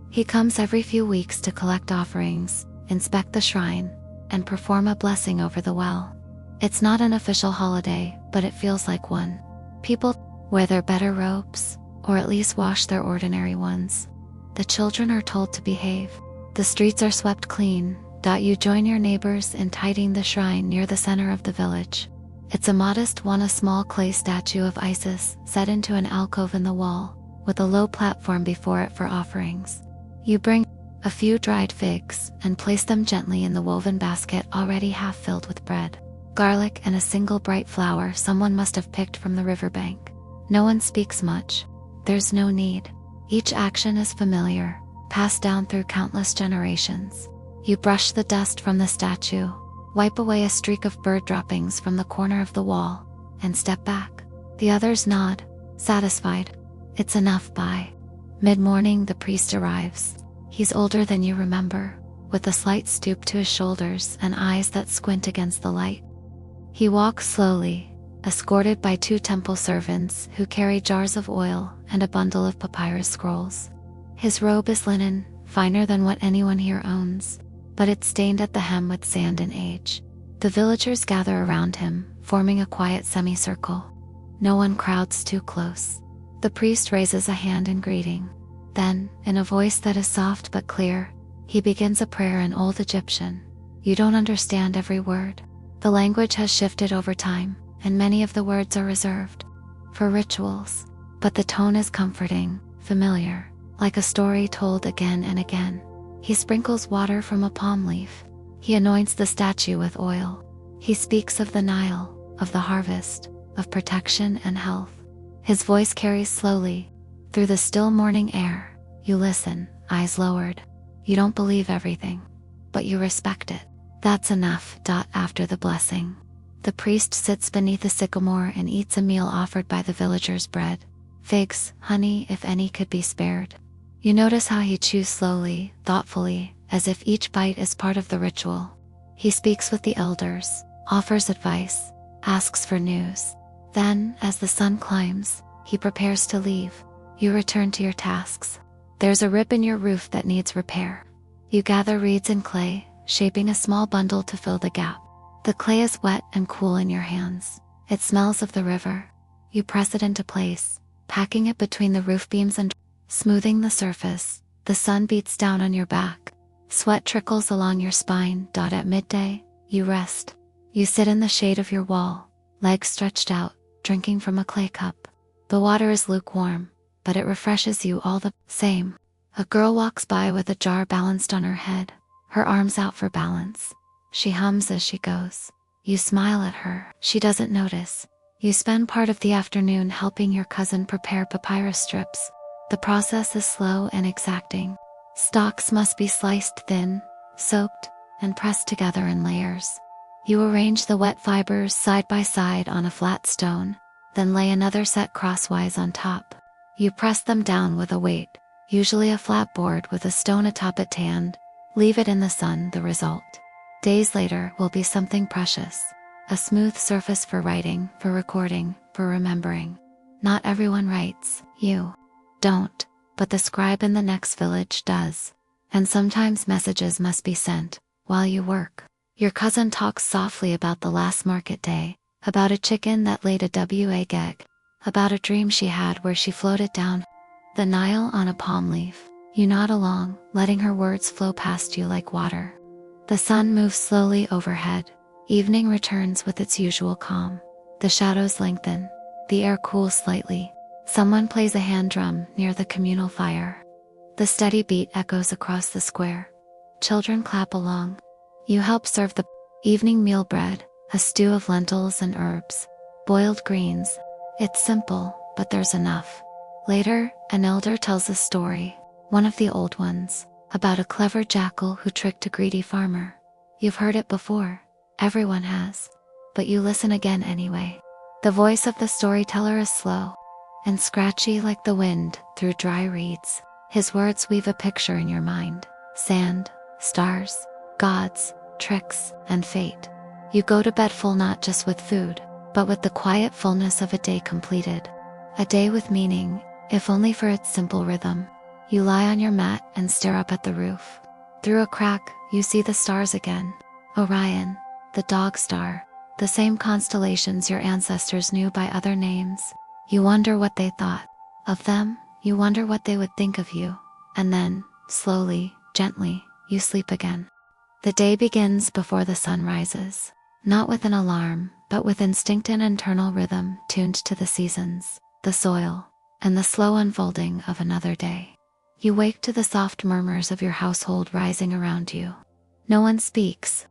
He comes every few weeks to collect offerings, inspect the shrine, and perform a blessing over the well. It's not an official holiday, but it feels like one. People wear their better robes, or at least wash their ordinary ones. The children are told to behave. The streets are swept clean. You join your neighbors in tidying the shrine near the center of the village. It's a modest one, a small clay statue of Isis set into an alcove in the wall, with a low platform before it for offerings. You bring a few dried figs and place them gently in the woven basket already half filled with bread, garlic, and a single bright flower someone must have picked from the riverbank. No one speaks much. There's no need. Each action is familiar, passed down through countless generations. You brush the dust from the statue, wipe away a streak of bird droppings from the corner of the wall, and step back. The others nod, satisfied. It's enough. By mid-morning, the priest arrives. He's older than you remember, with a slight stoop to his shoulders and eyes that squint against the light. He walks slowly, escorted by 2 temple servants who carry jars of oil and a bundle of papyrus scrolls. His robe is linen, finer than what anyone here owns, but it's stained at the hem with sand and age. The villagers gather around him, forming a quiet semicircle. No one crowds too close. The priest raises a hand in greeting. Then, in a voice that is soft but clear, he begins a prayer in Old Egyptian. You don't understand every word. The language has shifted over time, and many of the words are reserved for rituals. But the tone is comforting, familiar, like a story told again and again. He sprinkles water from a palm leaf. He anoints the statue with oil. He speaks of the Nile, of the harvest, of protection and health. His voice carries slowly through the still morning air. You listen, eyes lowered. You don't believe everything, but you respect it. That's enough. After the blessing, the priest sits beneath a sycamore and eats a meal offered by the villagers: bread, figs, honey, if any could be spared. You notice how he chews slowly, thoughtfully, as if each bite is part of the ritual. He speaks with the elders, offers advice, asks for news. Then, as the sun climbs, he prepares to leave. You return to your tasks. There's a rip in your roof that needs repair. You gather reeds and clay, shaping a small bundle to fill the gap. The clay is wet and cool in your hands. It smells of the river. You press it into place, packing it between the roof beams and smoothing the surface. The sun beats down on your back. Sweat trickles along your spine. At midday, you rest. You sit in the shade of your wall, legs stretched out, drinking from a clay cup. The water is lukewarm, but it refreshes you all the same. A girl walks by with a jar balanced on her head, her arms out for balance. She hums as she goes. You smile at her. She doesn't notice. You spend part of the afternoon helping your cousin prepare papyrus strips. The process is slow and exacting. Stalks must be sliced thin, soaked, and pressed together in layers. You arrange the wet fibers side by side on a flat stone, then lay another set crosswise on top. You press them down with a weight, usually a flat board with a stone atop it, and leave it in the sun. The result, days later, will be something precious. A smooth surface for writing, for recording, for remembering. Not everyone writes. You don't, but the scribe in the next village does. And sometimes messages must be sent while you work. Your cousin talks softly about the last market day, about a chicken that laid a egg, about a dream she had where she floated down the Nile on a palm leaf. You nod along, letting her words flow past you like water. The sun moves slowly overhead. Evening returns with its usual calm. The shadows lengthen. The air cools slightly. Someone plays a hand drum near the communal fire. The steady beat echoes across the square. Children clap along. You help serve the evening meal: bread, a stew of lentils and herbs, boiled greens. It's simple, but there's enough. Later, an elder tells a story, one of the old ones, about a clever jackal who tricked a greedy farmer. You've heard it before. Everyone has. But you listen again anyway. The voice of the storyteller is slow and scratchy like the wind through dry reeds. His words weave a picture in your mind: sand, stars, gods, tricks, and fate. You go to bed full, not just with food, but with the quiet fullness of a day completed. A day with meaning, if only for its simple rhythm. You lie on your mat and stare up at the roof. Through a crack, you see the stars again. Orion, the dog star, the same constellations your ancestors knew by other names. You wonder what they thought of them. You wonder what they would think of you. And then, slowly, gently, you sleep again. The day begins before the sun rises, not with an alarm, but with instinct and internal rhythm tuned to the seasons, the soil, and the slow unfolding of another day. You wake to the soft murmurs of your household rising around you. No one speaks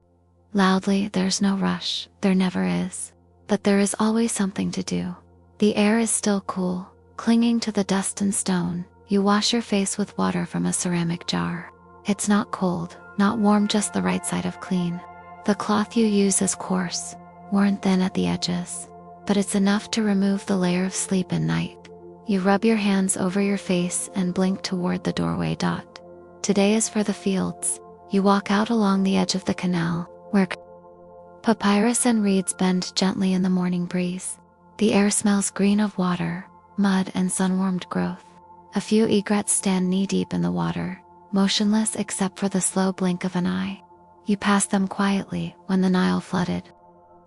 loudly. There's no rush. There never is. But there is always something to do. The air is still cool, clinging to the dust and stone. You wash your face with water from a ceramic jar. It's not cold, not warm, just the right side of clean. The cloth you use is coarse, worn thin at the edges, but it's enough to remove the layer of sleep and night. You rub your hands over your face and blink toward the doorway. Today is for the fields. You walk out along the edge of the canal, where papyrus and reeds bend gently in the morning breeze. The air smells green of water, mud, and sun-warmed growth. A few egrets stand knee-deep in the water, motionless except for the slow blink of an eye. You pass them quietly. When the Nile flooded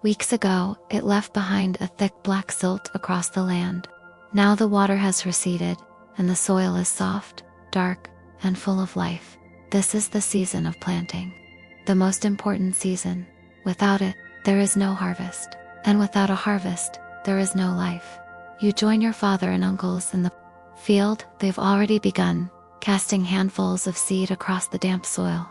weeks ago, it left behind a thick black silt across the land. Now the water has receded, and the soil is soft, dark, and full of life. This is the season of planting, the most important season. Without it, there is no harvest, and without a harvest, there is no life. You join your father and uncles in the field. They've already begun, casting handfuls of seed across the damp soil.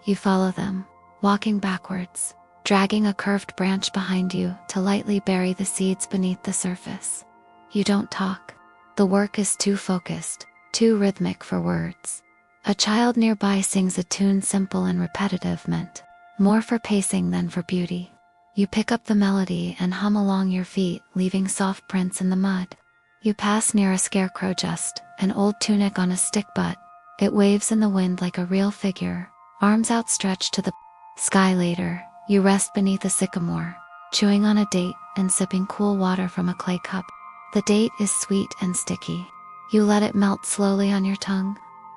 You follow them, walking backwards, dragging a curved branch behind you to lightly bury the seeds beneath the surface. You don't talk. The work is too focused, too rhythmic for words. A child nearby sings a tune simple and repetitive, meant more for pacing than for beauty. You pick up the melody and hum along, your feet leaving soft prints in the mud. You pass near a scarecrow, just an old tunic on a stick, but it waves in the wind like a real figure, arms outstretched to the sky. Later, you rest beneath a sycamore, chewing on a date and sipping cool water from a clay cup. The date is sweet and sticky. You let it melt slowly on your tongue.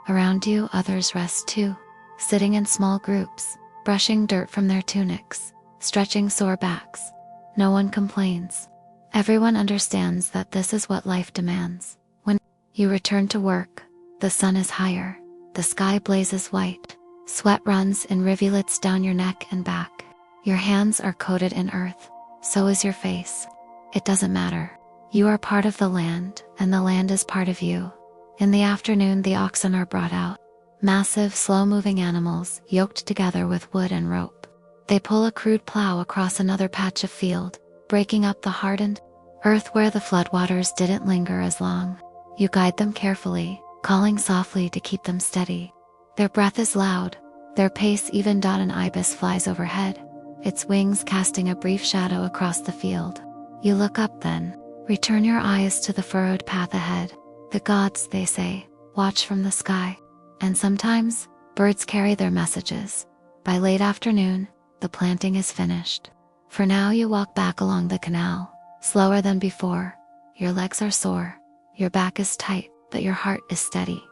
Around you, others rest too, sitting in small groups, brushing dirt from their tunics, stretching sore backs. No one complains. Everyone understands that this is what life demands. When you return to work, the sun is higher, the sky blazes white, sweat runs in rivulets down your neck and back. Your hands are coated in earth, so is your face. It doesn't matter. You are part of the land, and the land is part of you. In the afternoon, the oxen are brought out. Massive, slow-moving animals, yoked together with wood and rope. They pull a crude plow across another patch of field, breaking up the hardened earth where the floodwaters didn't linger as long. You guide them carefully, calling softly to keep them steady. Their breath is loud, their pace even. An ibis flies overhead, its wings casting a brief shadow across the field. You look up then, return your eyes to the furrowed path ahead. The gods, they say, watch from the sky. And sometimes, birds carry their messages. By late afternoon, the planting is finished. For now you walk back along the canal, slower than before. Your legs are sore, your back is tight, but your heart is steady.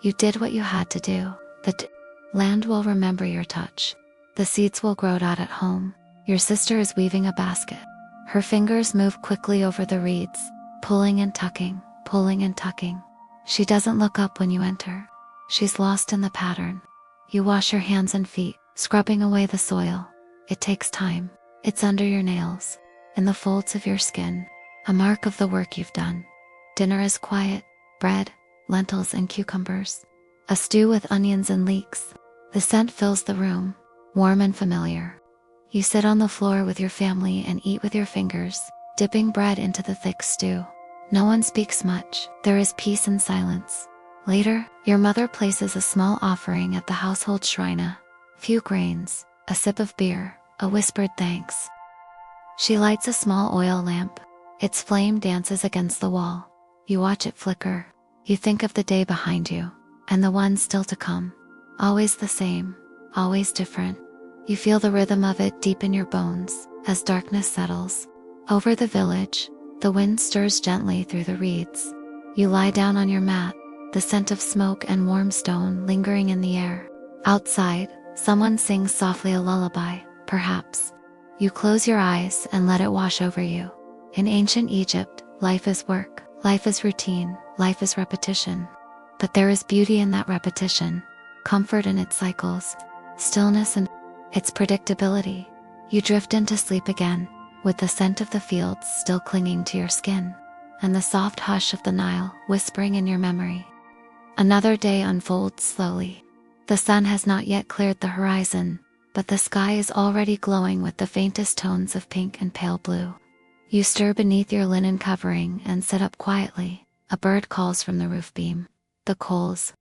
You did what you had to do. The land will remember your touch. The seeds will grow out at home. Your sister is weaving a basket. Her fingers move quickly over the reeds, pulling and tucking, pulling and tucking. She doesn't look up when you enter. She's lost in the pattern. You wash your hands and feet, scrubbing away the soil. It takes time. It's under your nails, in the folds of your skin, a mark of the work you've done. Dinner is quiet, bread, lentils and cucumbers. A stew with onions and leeks. The scent fills the room, warm and familiar. You sit on the floor with your family and eat with your fingers, dipping bread into the thick stew. No one speaks much. There is peace and silence. Later, your mother places a small offering at the household shrine. Few grains, a sip of beer, a whispered thanks. She lights a small oil lamp. Its flame dances against the wall. You watch it flicker. You think of the day behind you, and the one still to come. Always the same, always different. You feel the rhythm of it deep in your bones, as darkness settles. Over the village, the wind stirs gently through the reeds. You lie down on your mat, the scent of smoke and warm stone lingering in the air. Outside, someone sings softly a lullaby, perhaps. You close your eyes and let it wash over you. In ancient Egypt, life is work, life is routine, life is repetition. But there is beauty in that repetition, comfort in its cycles, stillness in its predictability. You drift into sleep again, with the scent of the fields still clinging to your skin, and the soft hush of the Nile whispering in your memory. Another day unfolds slowly. The sun has not yet cleared the horizon, but the sky is already glowing with the faintest tones of pink and pale blue. You stir beneath your linen covering and sit up quietly. A bird calls from the roof beam. The coals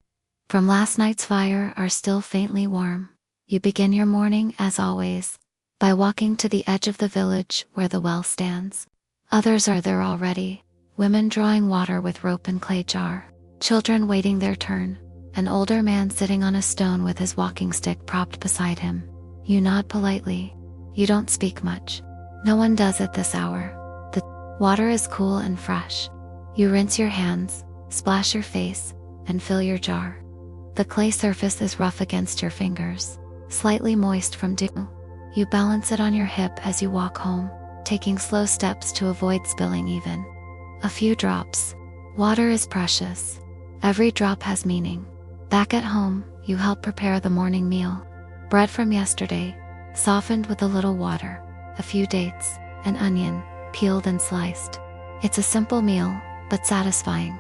from last night's fire are still faintly warm. You begin your morning, as always, by walking to the edge of the village where the well stands. Others are there already, women drawing water with rope and clay jar, children waiting their turn, an older man sitting on a stone with his walking stick propped beside him. You nod politely. You don't speak much. No one does at this hour. The water is cool and fresh. You rinse your hands, splash your face, and fill your jar. The clay surface is rough against your fingers, slightly moist from dew. You balance it on your hip as you walk home, taking slow steps to avoid spilling even a few drops. Water is precious. Every drop has meaning. Back at home, you help prepare the morning meal. Bread from yesterday, softened with a little water, a few dates, an onion, peeled and sliced. It's a simple meal, but satisfying.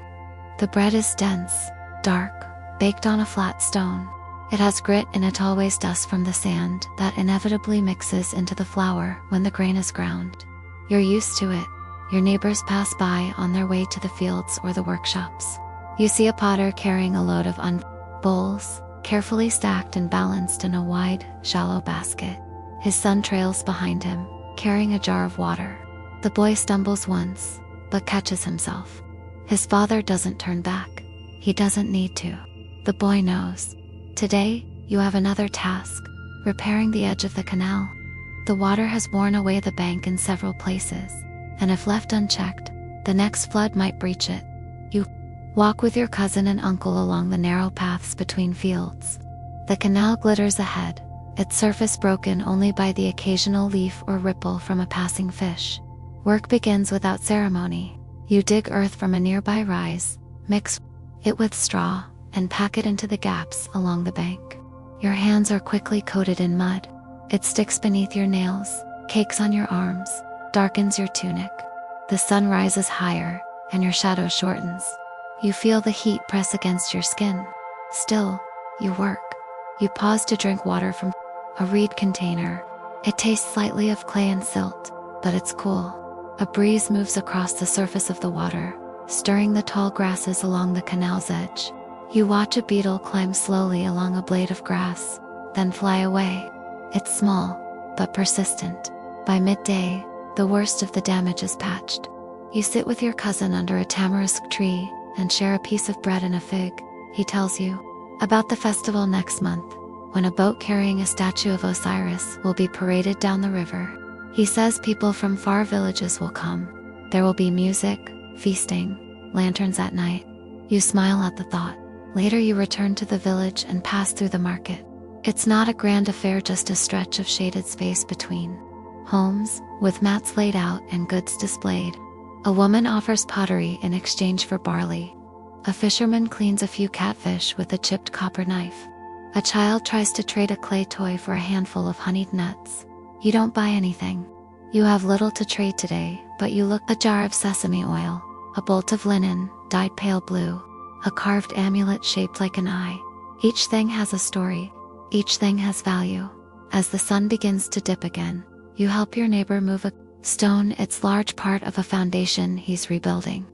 The bread is dense, dark, baked on a flat stone. It has grit in it, always dust from the sand that inevitably mixes into the flour when the grain is ground. You're used to it. Your neighbors pass by on their way to the fields or the workshops. You see a potter carrying a load of bowls, carefully stacked and balanced in a wide, shallow basket. His son trails behind him, carrying a jar of water. The boy stumbles once, but catches himself. His father doesn't turn back. He doesn't need to. The boy knows. Today, you have another task, repairing the edge of the canal. The water has worn away the bank in several places, and if left unchecked, the next flood might breach it. You walk with your cousin and uncle along the narrow paths between fields. The canal glitters ahead, its surface broken only by the occasional leaf or ripple from a passing fish. Work begins without ceremony. You dig earth from a nearby rise, mix it with straw, and pack it into the gaps along the bank. Your hands are quickly coated in mud. It sticks beneath your nails, cakes on your arms, darkens your tunic. The sun rises higher, and your shadow shortens. You feel the heat press against your skin. Still, you work. You pause to drink water from a reed container. It tastes slightly of clay and silt, but it's cool. A breeze moves across the surface of the water, stirring the tall grasses along the canal's edge. You watch a beetle climb slowly along a blade of grass, then fly away. It's small, but persistent. By midday, the worst of the damage is patched. You sit with your cousin under a tamarisk tree and share a piece of bread and a fig. He tells you about the festival next month, when a boat carrying a statue of Osiris will be paraded down the river. He says people from far villages will come. There will be music, feasting, lanterns at night. You smile at the thought. Later you return to the village and pass through the market. It's not a grand affair, just a stretch of shaded space between homes, with mats laid out and goods displayed. A woman offers pottery in exchange for barley. A fisherman cleans a few catfish with a chipped copper knife. A child tries to trade a clay toy for a handful of honeyed nuts. You don't buy anything. You have little to trade today, but you look a jar of sesame oil, a bolt of linen, dyed pale blue, a carved amulet shaped like an eye. Each thing has a story. Each thing has value. As the sun begins to dip again, you help your neighbor move a stone. It's large part of a foundation he's rebuilding.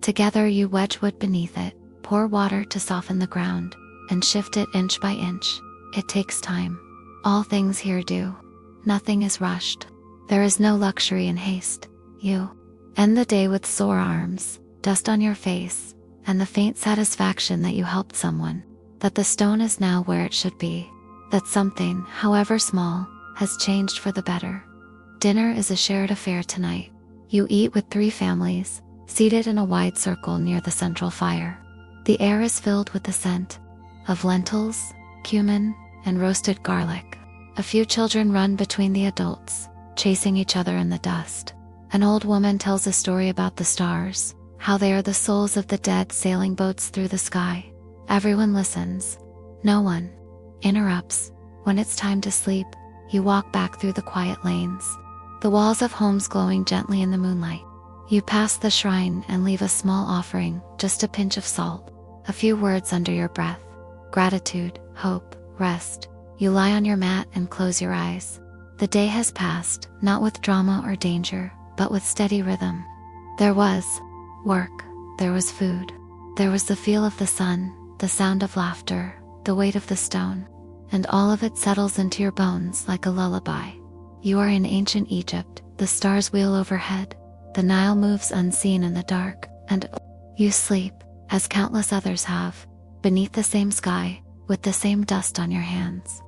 Together you wedge wood beneath it, pour water to soften the ground, and shift it inch by inch. It takes time. All things here do. Nothing is rushed. There is no luxury in haste. You end the day with sore arms, dust on your face, and the faint satisfaction that you helped someone, that the stone is now where it should be, that something, however small, has changed for the better. Dinner is a shared affair tonight. You eat with 3 families, seated in a wide circle near the central fire. The air is filled with the scent of lentils, cumin, and roasted garlic. A few children run between the adults, chasing each other in the dust. An old woman tells a story about the stars, how they are the souls of the dead sailing boats through the sky. Everyone listens. No one interrupts. When it's time to sleep, you walk back through the quiet lanes, the walls of homes glowing gently in the moonlight. You pass the shrine and leave a small offering, just a pinch of salt, a few words under your breath. Gratitude, hope, rest. You lie on your mat and close your eyes. The day has passed, not with drama or danger, but with steady rhythm. There was work, there was food, there was the feel of the sun, the sound of laughter, the weight of the stone, and all of it settles into your bones like a lullaby. You are in ancient Egypt, the stars wheel overhead, the Nile moves unseen in the dark, and you sleep, as countless others have, beneath the same sky, with the same dust on your hands.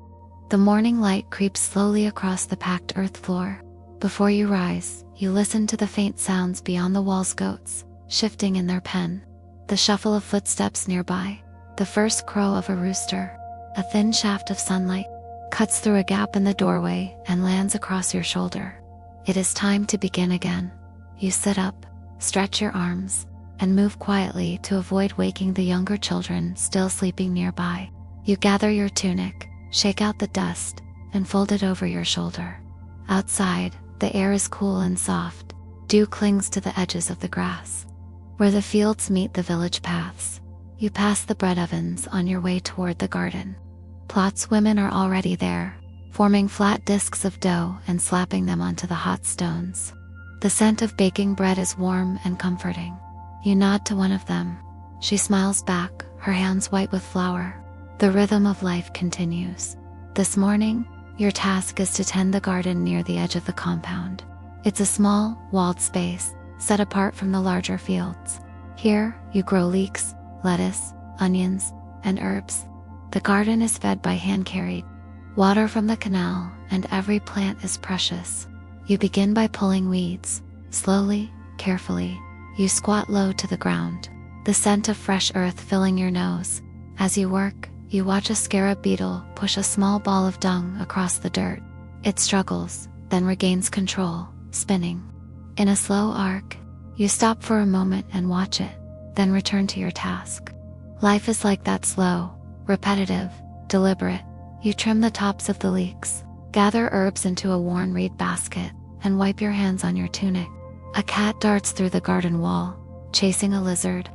The morning light creeps slowly across the packed earth floor. Before you rise, you listen to the faint sounds beyond the walls, goats shifting in their pen, the shuffle of footsteps nearby, the first crow of a rooster. A thin shaft of sunlight cuts through a gap in the doorway and lands across your shoulder. It is time to begin again. You sit up, stretch your arms, and move quietly to avoid waking the younger children still sleeping nearby. You gather your tunic, shake out the dust, and fold it over your shoulder. Outside, the air is cool and soft. Dew clings to the edges of the grass. Where the fields meet the village paths, you pass the bread ovens on your way toward the garden. Plots women are already there, forming flat discs of dough and slapping them onto the hot stones. The scent of baking bread is warm and comforting. You nod to one of them. She smiles back, her hands white with flour. The rhythm of life continues. This morning, your task is to tend the garden near the edge of the compound. It's a small, walled space, set apart from the larger fields. Here, you grow leeks, lettuce, onions, and herbs. The garden is fed by hand-carried water from the canal, and every plant is precious. You begin by pulling weeds. Slowly, carefully, you squat low to the ground, the scent of fresh earth filling your nose. As you work, you watch a scarab beetle push a small ball of dung across the dirt. It struggles, then regains control, spinning. In a slow arc, you stop for a moment and watch it, then return to your task. Life is like that, slow, repetitive, deliberate. You trim the tops of the leeks, gather herbs into a worn reed basket, and wipe your hands on your tunic. A cat darts through the garden wall, chasing a lizard.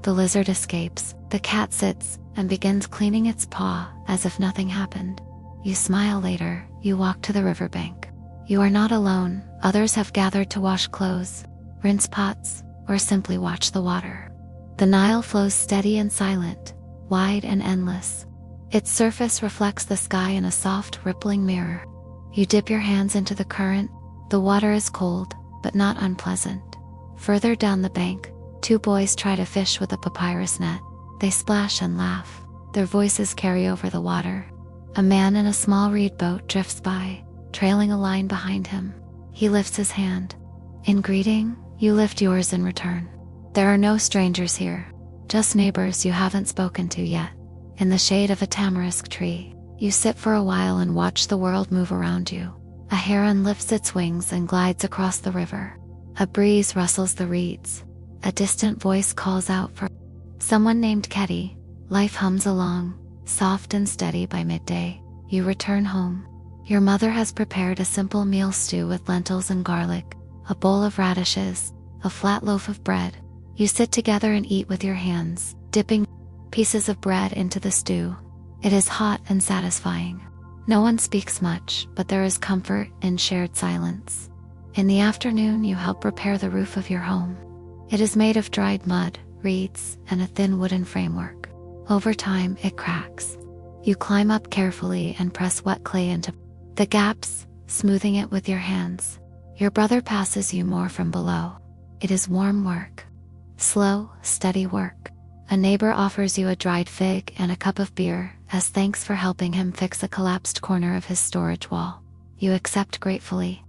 The lizard escapes. The cat sits and begins cleaning its paw as if nothing happened. You smile later. You walk to the riverbank. You are not alone. Others have gathered to wash clothes, rinse pots, or simply watch the water. The Nile flows steady and silent, wide and endless. Its surface reflects the sky in a soft, rippling mirror. You dip your hands into the current. The water is cold, but not unpleasant. Further down the bank, two boys try to fish with a papyrus net. They splash and laugh. Their voices carry over the water. A man in a small reed boat drifts by, trailing a line behind him. He lifts his hand. In greeting, you lift yours in return. There are no strangers here, just neighbors you haven't spoken to yet. In the shade of a tamarisk tree, you sit for a while and watch the world move around you. A heron lifts its wings and glides across the river. A breeze rustles the reeds. A distant voice calls out for someone named Ketty. Life hums along, soft and steady. By midday, you return home. Your mother has prepared a simple meal stew with lentils and garlic, a bowl of radishes, a flat loaf of bread. You sit together and eat with your hands, dipping pieces of bread into the stew. It is hot and satisfying. No one speaks much, but there is comfort in shared silence. In the afternoon, you help repair the roof of your home. It is made of dried mud, reeds, and a thin wooden framework. Over time, it cracks. You climb up carefully and press wet clay into the gaps, smoothing it with your hands. Your brother passes you more from below. It is warm work. Slow, steady work. A neighbor offers you a dried fig and a cup of beer as thanks for helping him fix a collapsed corner of his storage wall. You accept gratefully.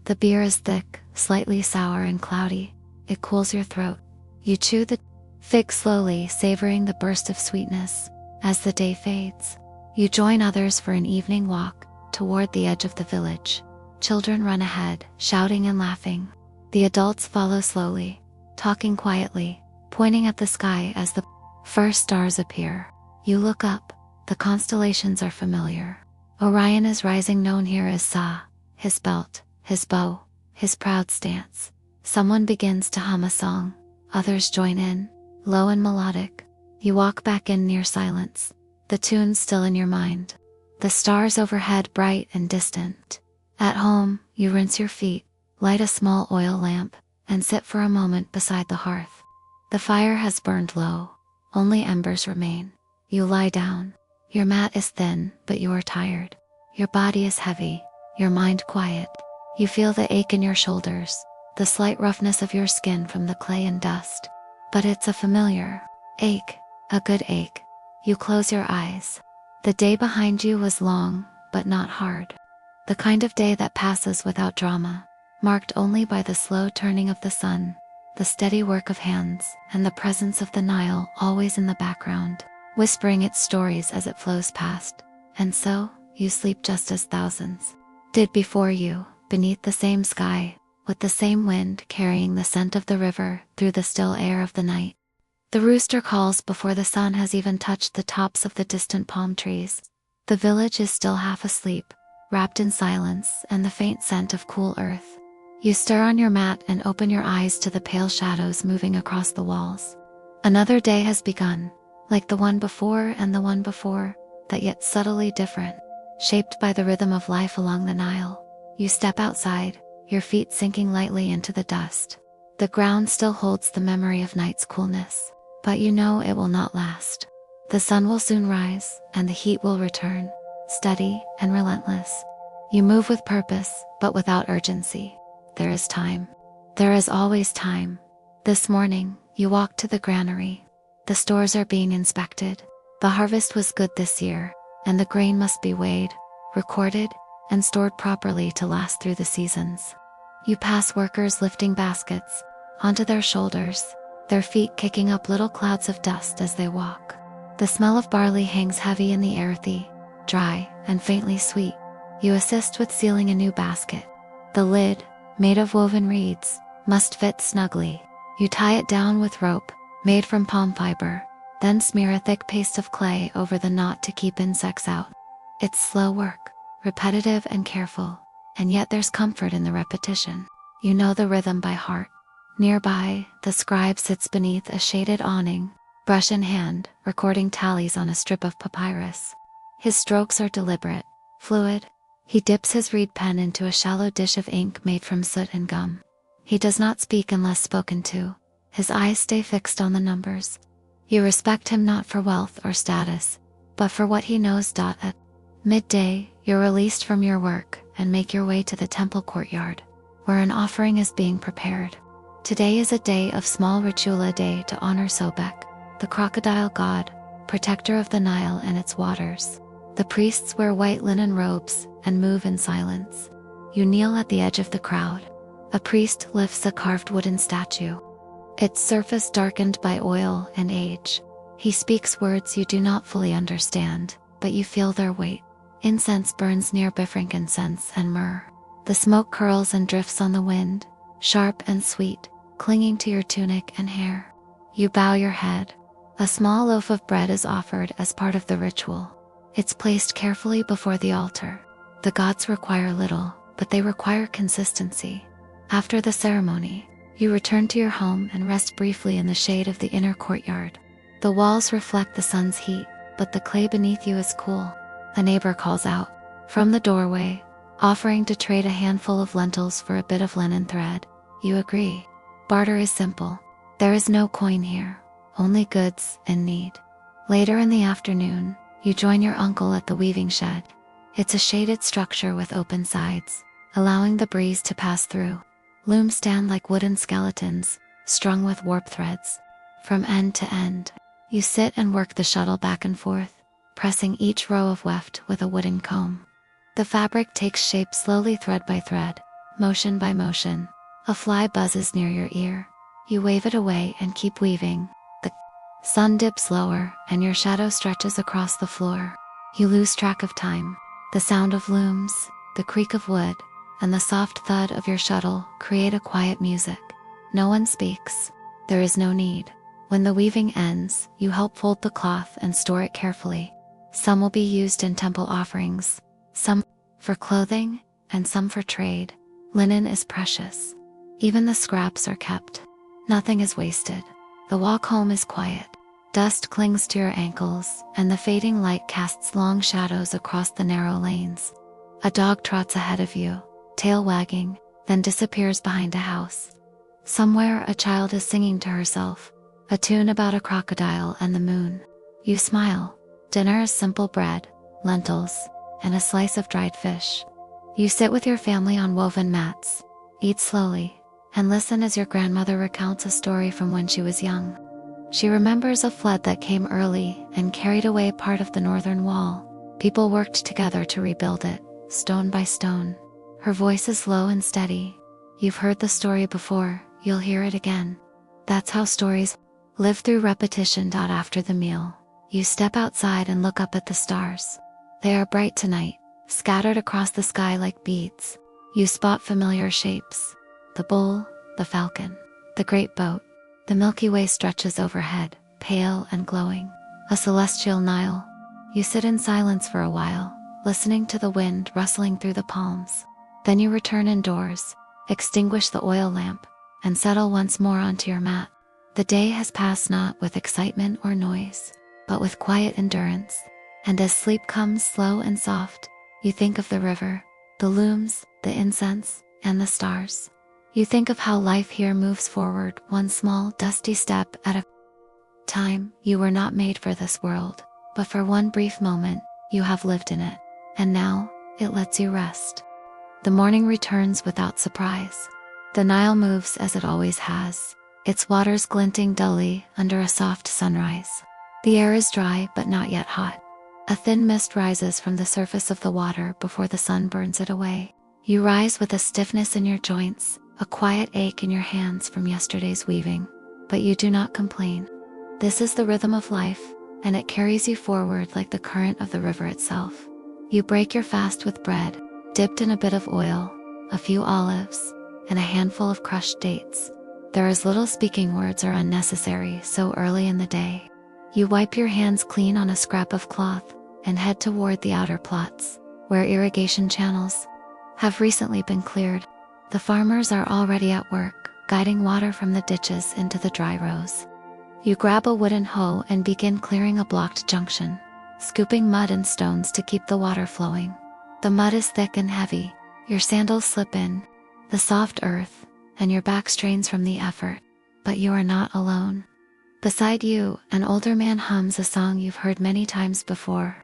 The beer is thick, slightly sour and cloudy. It cools your throat. You chew the fig slowly, savoring the burst of sweetness. As the day fades, you join others for an evening walk toward the edge of the village. Children run ahead, shouting and laughing. The adults follow slowly, talking quietly, pointing at the sky as the first stars appear. You look up. The constellations are familiar. Orion is rising, known here as Sa, his belt, his bow, his proud stance. Someone begins to hum a song. Others join in, low and melodic. You walk back in near silence, the tune still in your mind. The stars overhead bright and distant. At home, you rinse your feet, light a small oil lamp, and sit for a moment beside the hearth. The fire has burned low. Only embers remain. You lie down. Your mat is thin, but you are tired. Your body is heavy, your mind quiet. You feel the ache in your shoulders, the slight roughness of your skin from the clay and dust. But it's a familiar ache, a good ache. You close your eyes. The day behind you was long, but not hard. The kind of day that passes without drama, marked only by the slow turning of the sun, the steady work of hands, and the presence of the Nile always in the background, whispering its stories as it flows past. And so, you sleep just as thousands did before you, beneath the same sky, with the same wind carrying the scent of the river through the still air of the night. The rooster calls before the sun has even touched the tops of the distant palm trees. The village is still half asleep, wrapped in silence and the faint scent of cool earth. You stir on your mat and open your eyes to the pale shadows moving across the walls. Another day has begun, like the one before and the one before, that yet subtly different, shaped by the rhythm of life along the Nile. You step outside, your feet sinking lightly into the dust. The ground still holds the memory of night's coolness, but you know it will not last. The sun will soon rise, and the heat will return, steady and relentless. You move with purpose, but without urgency. There is time. There is always time. This morning, you walk to the granary. The stores are being inspected. The harvest was good this year, and the grain must be weighed, recorded, and stored properly to last through the seasons. You pass workers lifting baskets onto their shoulders, their feet kicking up little clouds of dust as they walk. The smell of barley hangs heavy in the air, dry, and faintly sweet. You assist with sealing a new basket. The lid, made of woven reeds, must fit snugly. You tie it down with rope, made from palm fiber, then smear a thick paste of clay over the knot to keep insects out. It's slow work, repetitive and careful, and yet there's comfort in the repetition. You know the rhythm by heart. Nearby, the scribe sits beneath a shaded awning, brush in hand, recording tallies on a strip of papyrus. His strokes are deliberate, fluid. He dips his reed pen into a shallow dish of ink made from soot and gum. He does not speak unless spoken to. His eyes stay fixed on the numbers. You respect him not for wealth or status, but for what he knows. At midday, you're released from your work and make your way to the temple courtyard, where an offering is being prepared. Today is a day of small ritual, a day to honor Sobek, the crocodile god, protector of the Nile and its waters. The priests wear white linen robes and move in silence. You kneel at the edge of the crowd. A priest lifts a carved wooden statue, its surface darkened by oil and age. He speaks words you do not fully understand, but you feel their weight. Incense burns near, frankincense and myrrh. The smoke curls and drifts on the wind, sharp and sweet, clinging to your tunic and hair. You bow your head. A small loaf of bread is offered as part of the ritual. It's placed carefully before the altar. The gods require little, but they require consistency. After the ceremony, you return to your home and rest briefly in the shade of the inner courtyard. The walls reflect the sun's heat, but the clay beneath you is cool. A neighbor calls out from the doorway, offering to trade a handful of lentils for a bit of linen thread. You agree. Barter is simple. There is no coin here, only goods and need. Later in the afternoon, you join your uncle at the weaving shed. It's a shaded structure with open sides, allowing the breeze to pass through. Looms stand like wooden skeletons, strung with warp threads. From end to end, you sit and work the shuttle back and forth, pressing each row of weft with a wooden comb. The fabric takes shape slowly, thread by thread, motion by motion. A fly buzzes near your ear. You wave it away and keep weaving. The sun dips lower and your shadow stretches across the floor. You lose track of time. The sound of looms, the creak of wood, and the soft thud of your shuttle create a quiet music. No one speaks. There is no need. When the weaving ends, you help fold the cloth and store it carefully. Some will be used in temple offerings, some for clothing, and some for trade. Linen is precious. Even the scraps are kept. Nothing is wasted. The walk home is quiet. Dust clings to your ankles, and the fading light casts long shadows across the narrow lanes. A dog trots ahead of you, tail wagging, then disappears behind a house. Somewhere a child is singing to herself, a tune about a crocodile and the moon. You smile. Dinner is simple: bread, lentils, and a slice of dried fish. You sit with your family on woven mats, eat slowly, and listen as your grandmother recounts a story from when she was young. She remembers a flood that came early and carried away part of the northern wall. People worked together to rebuild it, stone by stone. Her voice is low and steady. You've heard the story before, you'll hear it again. That's how stories live, through repetition. After the meal, you step outside and look up at the stars. They are bright tonight, scattered across the sky like beads. You spot familiar shapes: the bull, the falcon, the great boat. The Milky Way stretches overhead, pale and glowing, a celestial Nile. You sit in silence for a while, listening to the wind rustling through the palms. Then you return indoors, extinguish the oil lamp, and settle once more onto your mat. The day has passed not with excitement or noise, but with quiet endurance. And as sleep comes slow and soft, you think of the river, the looms, the incense, and the stars. You think of how life here moves forward, one small, dusty step at a time. You were not made for this world, but for one brief moment, you have lived in it. And now, it lets you rest. The morning returns without surprise. The Nile moves as it always has, its waters glinting dully under a soft sunrise. The air is dry but not yet hot. A thin mist rises from the surface of the water before the sun burns it away. You rise with a stiffness in your joints, a quiet ache in your hands from yesterday's weaving, but you do not complain. This is the rhythm of life, and it carries you forward like the current of the river itself. You break your fast with bread, dipped in a bit of oil, a few olives, and a handful of crushed dates. There is little speaking, words are unnecessary so early in the day. You wipe your hands clean on a scrap of cloth and head toward the outer plots, where irrigation channels have recently been cleared. The farmers are already at work, guiding water from the ditches into the dry rows. You grab a wooden hoe and begin clearing a blocked junction, scooping mud and stones to keep the water flowing. The mud is thick and heavy, your sandals slip in, the soft earth, and your back strains from the effort. But you are not alone. Beside you, an older man hums a song you've heard many times before.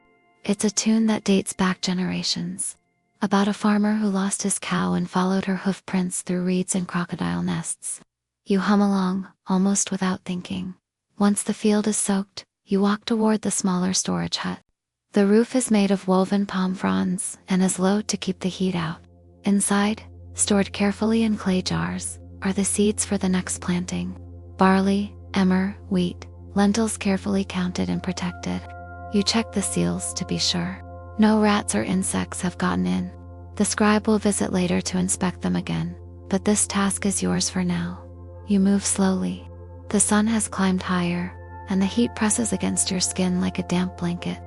It's a tune that dates back generations, about a farmer who lost his cow and followed her hoof prints through reeds and crocodile nests. You hum along, almost without thinking. Once the field is soaked, you walk toward the smaller storage hut. The roof is made of woven palm fronds and is low to keep the heat out. Inside, stored carefully in clay jars, are the seeds for the next planting. Barley, emmer, wheat, lentils carefully counted and protected. You check the seals to be sure. No rats or insects have gotten in. The scribe will visit later to inspect them again, but this task is yours for now. You move slowly. The sun has climbed higher, and the heat presses against your skin like a damp blanket.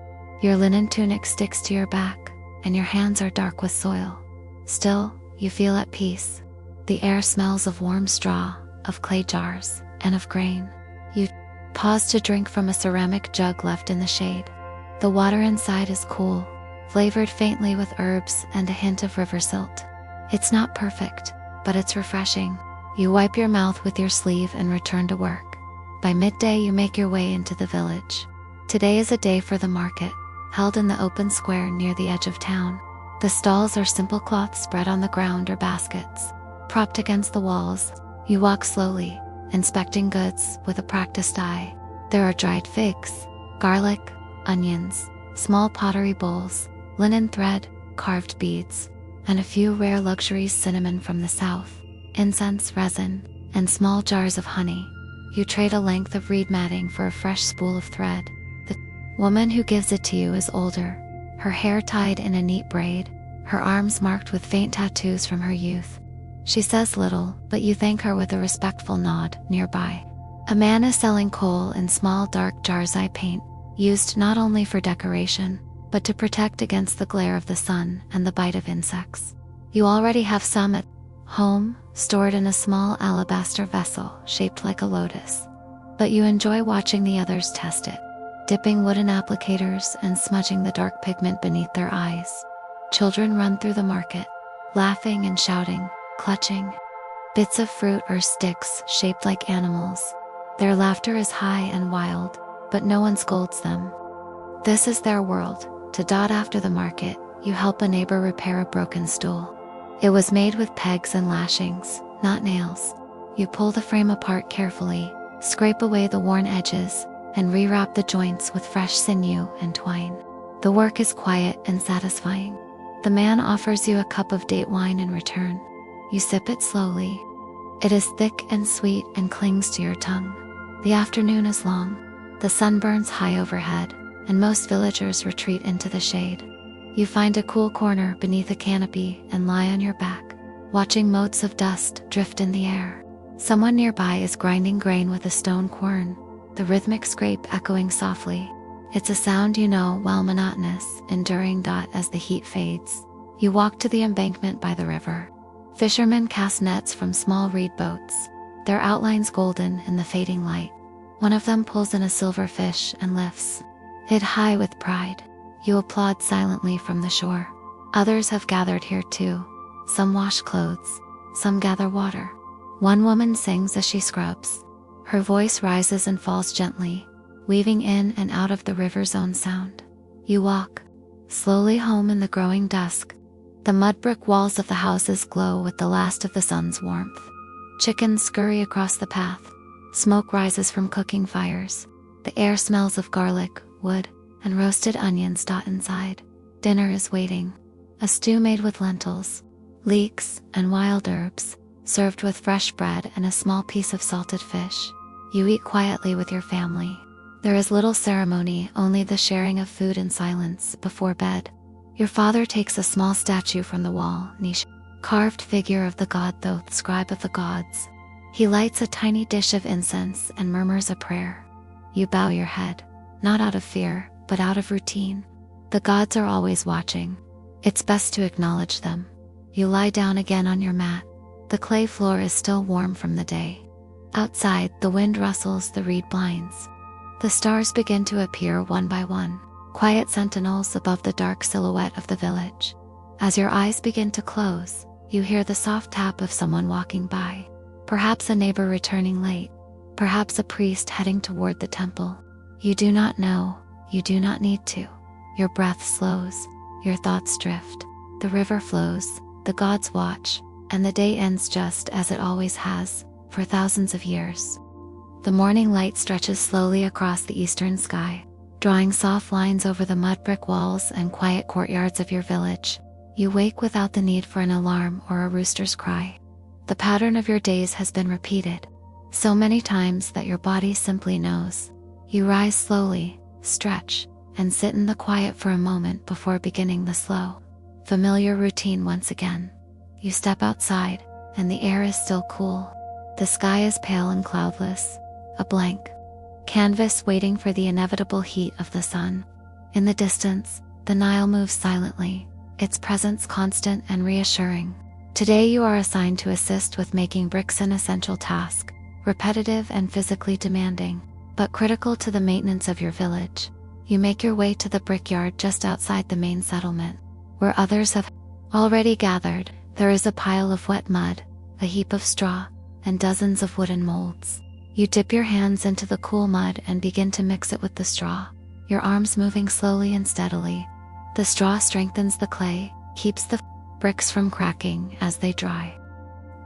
Your linen tunic sticks to your back, and your hands are dark with soil. Still, you feel at peace. The air smells of warm straw, of clay jars, and of grain. You pause to drink from a ceramic jug left in the shade. The water inside is cool, flavored faintly with herbs and a hint of river silt. It's not perfect, but it's refreshing. You wipe your mouth with your sleeve and return to work. By midday, you make your way into the village. Today is a day for the market, held in the open square near the edge of town. The stalls are simple cloths spread on the ground or baskets. Propped against the walls, you walk slowly, inspecting goods with a practiced eye. There are dried figs, garlic, onions, small pottery bowls, linen thread, carved beads, and a few rare luxuries: cinnamon from the south, incense, resin, and small jars of honey. You trade a length of reed matting for a fresh spool of thread. The woman who gives it to you is older, her hair tied in a neat braid, her arms marked with faint tattoos from her youth. She says little, but you thank her with a respectful nod. Nearby, a man is selling coal in small dark jars I paint, used not only for decoration, but to protect against the glare of the sun and the bite of insects. You already have some at home, stored in a small alabaster vessel shaped like a lotus. But you enjoy watching the others test it, dipping wooden applicators and smudging the dark pigment beneath their eyes. Children run through the market, laughing and shouting, clutching bits of fruit or sticks shaped like animals. Their laughter is high and wild, but no one scolds them. This is their world. To dot after the market, you help a neighbor repair a broken stool. It was made with pegs and lashings, not nails. You pull the frame apart carefully, scrape away the worn edges, and rewrap the joints with fresh sinew and twine. The work is quiet and satisfying. The man offers you a cup of date wine in return. You sip it slowly. It is thick and sweet and clings to your tongue. The afternoon is long. The sun burns high overhead, and most villagers retreat into the shade. You find a cool corner beneath a canopy and lie on your back, watching motes of dust drift in the air. Someone nearby is grinding grain with a stone quern, the rhythmic scrape echoing softly. It's a sound you know, well, monotonous, enduring. As the heat fades, you walk to the embankment by the river. Fishermen cast nets from small reed boats, their outlines golden in the fading light. One of them pulls in a silver fish and lifts it high with pride. You applaud silently from the shore. Others have gathered here too. Some wash clothes, some gather water. One woman sings as she scrubs. Her voice rises and falls gently, weaving in and out of the river's own sound. You walk slowly home in the growing dusk. The mud brick walls of the houses glow with the last of the sun's warmth. Chickens scurry across the path. Smoke rises from cooking fires. The air smells of garlic, wood, and roasted onions. Inside, dinner is waiting. A stew made with lentils, leeks, and wild herbs, served with fresh bread and a small piece of salted fish. You eat quietly with your family. There is little ceremony, only the sharing of food in silence. Before bed, your father takes a small statue from the wall, niche, carved figure of the god Thoth, scribe of the gods. He lights a tiny dish of incense and murmurs a prayer. You bow your head, not out of fear, but out of routine. The gods are always watching. It's best to acknowledge them. You lie down again on your mat. The clay floor is still warm from the day. Outside, the wind rustles the reed blinds. The stars begin to appear one by one, quiet sentinels above the dark silhouette of the village. As your eyes begin to close, you hear the soft tap of someone walking by. Perhaps a neighbor returning late. Perhaps a priest heading toward the temple. You do not know. You do not need to. Your breath slows. Your thoughts drift. The river flows. The gods watch. And the day ends just as it always has, for thousands of years. The morning light stretches slowly across the eastern sky, drawing soft lines over the mud brick walls and quiet courtyards of your village. You wake without the need for an alarm or a rooster's cry. The pattern of your days has been repeated, so many times that your body simply knows. You rise slowly, stretch, and sit in the quiet for a moment before beginning the slow, familiar routine once again. You step outside, and the air is still cool. The sky is pale and cloudless, a blank canvas waiting for the inevitable heat of the sun. In the distance, the Nile moves silently, its presence constant and reassuring. Today you are assigned to assist with making bricks, an essential task, repetitive and physically demanding, but critical to the maintenance of your village. You make your way to the brickyard just outside the main settlement, where others have already gathered. There is a pile of wet mud, a heap of straw, and dozens of wooden molds. You dip your hands into the cool mud and begin to mix it with the straw, your arms moving slowly and steadily. The straw strengthens the clay, keeps the bricks from cracking as they dry.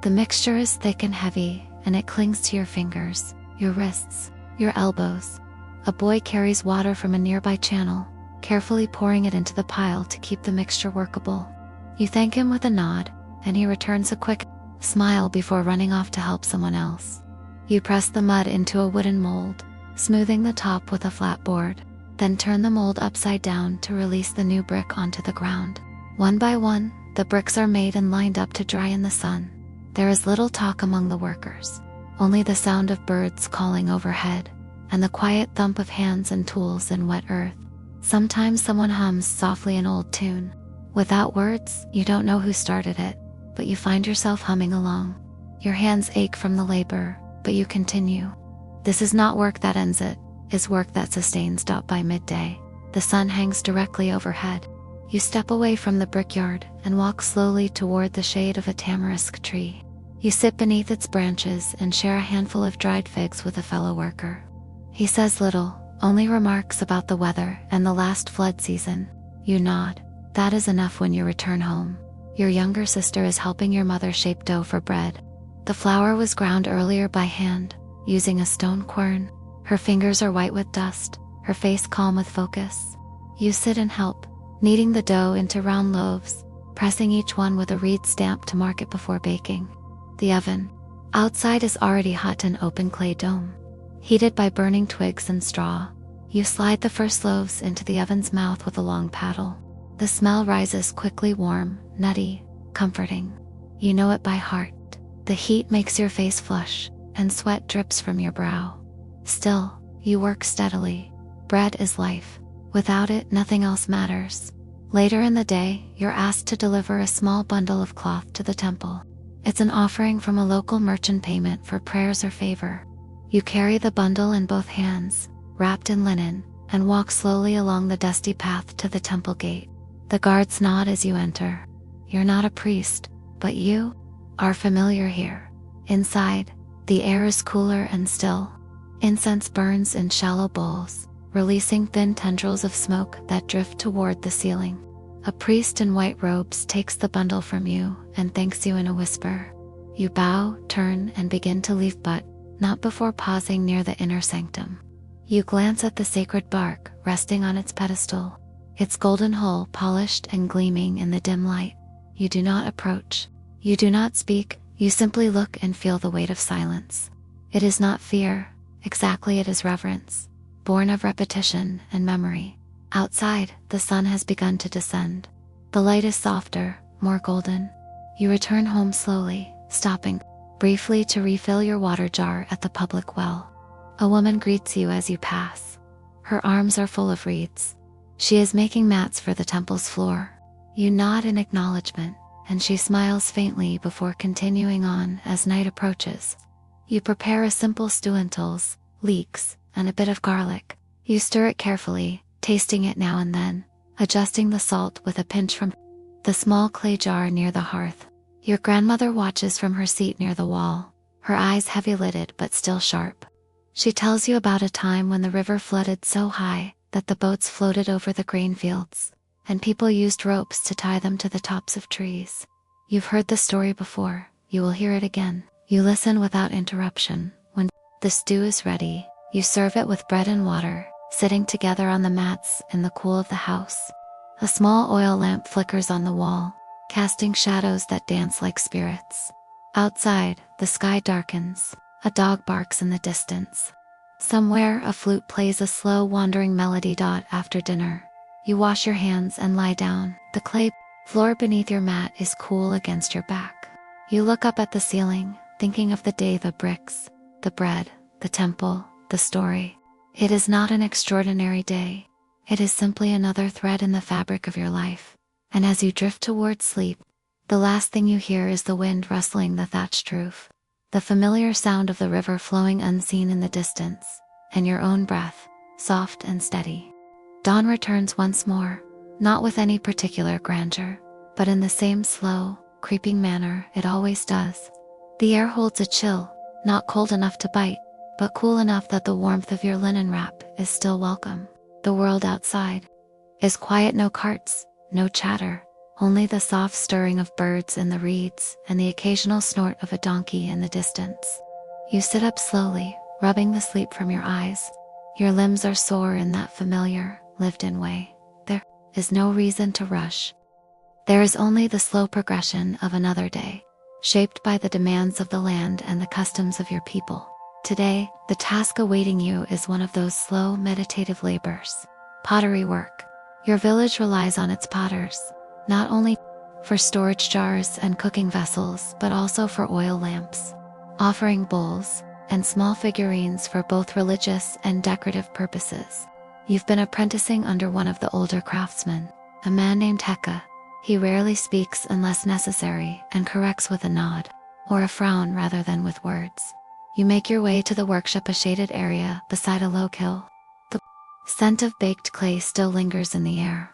The mixture is thick and heavy, and it clings to your fingers, your wrists, your elbows. A boy carries water from a nearby channel, carefully pouring it into the pile to keep the mixture workable. You thank him with a nod, and he returns a quick smile before running off to help someone else. You press the mud into a wooden mold, smoothing the top with a flat board, then turn the mold upside down to release the new brick onto the ground. One by one, the bricks are made and lined up to dry in the sun. There is little talk among the workers, only the sound of birds calling overhead, and the quiet thump of hands and tools in wet earth. Sometimes someone hums softly an old tune. Without words, you don't know who started it, but you find yourself humming along. Your hands ache from the labor, but you continue. This is not work that ends it, is work that sustains. By midday, the sun hangs directly overhead. You step away from the brickyard and walk slowly toward the shade of a tamarisk tree. You sit beneath its branches and share a handful of dried figs with a fellow worker. He says little, only remarks about the weather and the last flood season. You nod. That is enough. When you return home, your younger sister is helping your mother shape dough for bread. The flour was ground earlier by hand, using a stone quern. Her fingers are white with dust, her face calm with focus. You sit and help, kneading the dough into round loaves, pressing each one with a reed stamp to mark it before baking. The oven outside is already hot, an open clay dome, heated by burning twigs and straw. You slide the first loaves into the oven's mouth with a long paddle. The smell rises quickly, warm, nutty, comforting. You know it by heart. The heat makes your face flush, and sweat drips from your brow. Still, you work steadily. Bread is life. Without it, nothing else matters. Later in the day, you're asked to deliver a small bundle of cloth to the temple. It's an offering from a local merchant, payment for prayers or favor. You carry the bundle in both hands, wrapped in linen, and walk slowly along the dusty path to the temple gate. The guards nod as you enter. You're not a priest, but you are familiar here. Inside, the air is cooler and still. Incense burns in shallow bowls, releasing thin tendrils of smoke that drift toward the ceiling. A priest in white robes takes the bundle from you and thanks you in a whisper. You bow, turn, and begin to leave, but not before pausing near the inner sanctum. You glance at the sacred bark resting on its pedestal, its golden hull polished and gleaming in the dim light. You do not approach. You do not speak. You simply look and feel the weight of silence. It is not fear, exactly, it is reverence, born of repetition and memory. Outside, the sun has begun to descend. The light is softer, more golden. You return home slowly, stopping briefly to refill your water jar at the public well. A woman greets you as you pass. Her arms are full of reeds. She is making mats for the temple's floor. You nod in acknowledgement, and she smiles faintly before continuing on as night approaches. You prepare a simple stew: lentils, leeks, and a bit of garlic. You stir it carefully, tasting it now and then, adjusting the salt with a pinch from the small clay jar near the hearth. Your grandmother watches from her seat near the wall, her eyes heavy-lidded but still sharp. She tells you about a time when the river flooded so high that the boats floated over the grain fields, and people used ropes to tie them to the tops of trees. You've heard the story before, you will hear it again. You listen without interruption. When the stew is ready, you serve it with bread and water, sitting together on the mats in the cool of the house. A small oil lamp flickers on the wall, casting shadows that dance like spirits. Outside, the sky darkens. A dog barks in the distance. Somewhere, a flute plays a slow wandering melody. After dinner, you wash your hands and lie down. The clay floor beneath your mat is cool against your back. You look up at the ceiling, thinking of the day, the bricks, the bread, the temple, the story. It is not an extraordinary day. It is simply another thread in the fabric of your life. And as you drift towards sleep, the last thing you hear is the wind rustling the thatched roof, the familiar sound of the river flowing unseen in the distance, and your own breath, soft and steady. Dawn returns once more, not with any particular grandeur, but in the same slow, creeping manner it always does. The air holds a chill, not cold enough to bite, but cool enough that the warmth of your linen wrap is still welcome. The world outside is quiet: no carts, no chatter, only the soft stirring of birds in the reeds and the occasional snort of a donkey in the distance. You sit up slowly, rubbing the sleep from your eyes. Your limbs are sore in that familiar, lived-in way. There is no reason to rush. There is only the slow progression of another day, shaped by the demands of the land and the customs of your people. Today, the task awaiting you is one of those slow, meditative labors: pottery work. Your village relies on its potters, not only for storage jars and cooking vessels, but also for oil lamps, offering bowls, and small figurines for both religious and decorative purposes. You've been apprenticing under one of the older craftsmen, a man named Heka. He rarely speaks unless necessary and corrects with a nod, or a frown rather than with words. You make your way to the workshop, a shaded area beside a low hill. The scent of baked clay still lingers in the air.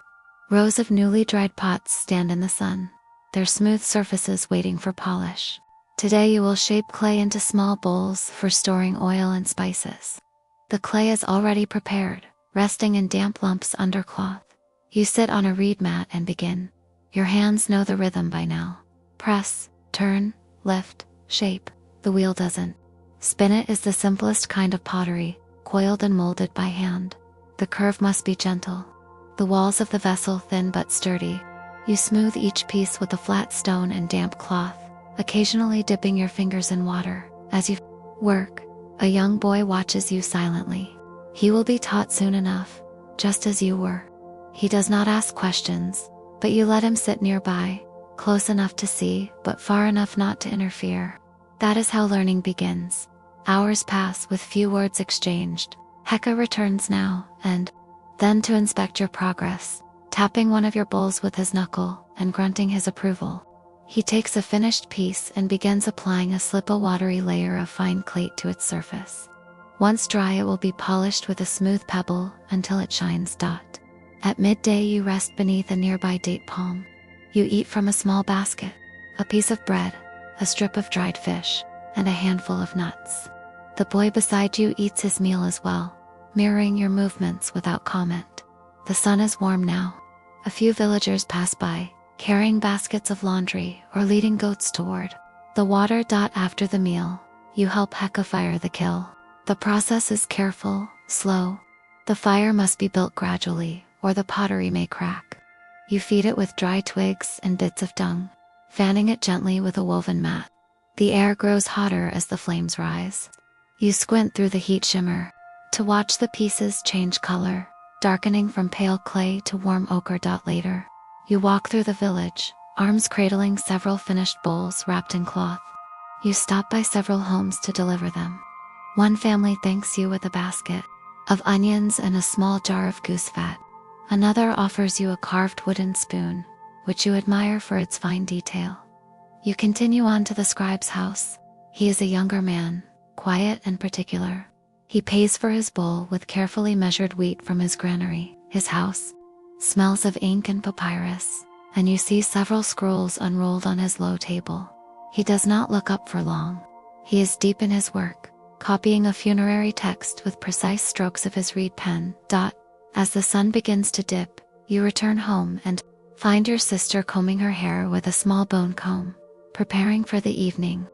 Rows of newly dried pots stand in the sun, their smooth surfaces waiting for polish. Today you will shape clay into small bowls for storing oil and spices. The clay is already prepared, resting in damp lumps under cloth. You sit on a reed mat and begin. Your hands know the rhythm by now. Press, turn, lift, shape. The wheel doesn't. Spinet is the simplest kind of pottery, coiled and molded by hand. The curve must be gentle, the walls of the vessel thin but sturdy. You smooth each piece with a flat stone and damp cloth, occasionally dipping your fingers in water. As you work, a young boy watches you silently. He will be taught soon enough, just as you were. He does not ask questions, but you let him sit nearby, close enough to see, but far enough not to interfere. That is how learning begins. Hours pass with few words exchanged. Heka returns now, and then to inspect your progress, tapping one of your bowls with his knuckle and grunting his approval. He takes a finished piece and begins applying a watery layer of fine clay to its surface. Once dry, it will be polished with a smooth pebble until it shines. At midday, you rest beneath a nearby date palm. You eat from a small basket, a piece of bread, a strip of dried fish, and a handful of nuts. The boy beside you eats his meal as well, mirroring your movements without comment. The sun is warm now. A few villagers pass by, carrying baskets of laundry or leading goats toward the water. After the meal, you help Heka fire the kiln. The process is careful, slow. The fire must be built gradually, or the pottery may crack. You feed it with dry twigs and bits of dung, fanning it gently with a woven mat. The air grows hotter as the flames rise. You squint through the heat shimmer to watch the pieces change color, darkening from pale clay to warm ochre. Later, you walk through the village, arms cradling several finished bowls wrapped in cloth. You stop by several homes to deliver them. One family thanks you with a basket of onions and a small jar of goose fat. Another offers you a carved wooden spoon, which you admire for its fine detail. You continue on to the scribe's house. He is a younger man, quiet and particular. He pays for his bowl with carefully measured wheat from his granary. His house smells of ink and papyrus, and you see several scrolls unrolled on his low table. He does not look up for long. He is deep in his work, copying a funerary text with precise strokes of his reed pen. As the sun begins to dip, you return home and find your sister combing her hair with a small bone comb, preparing for the evening.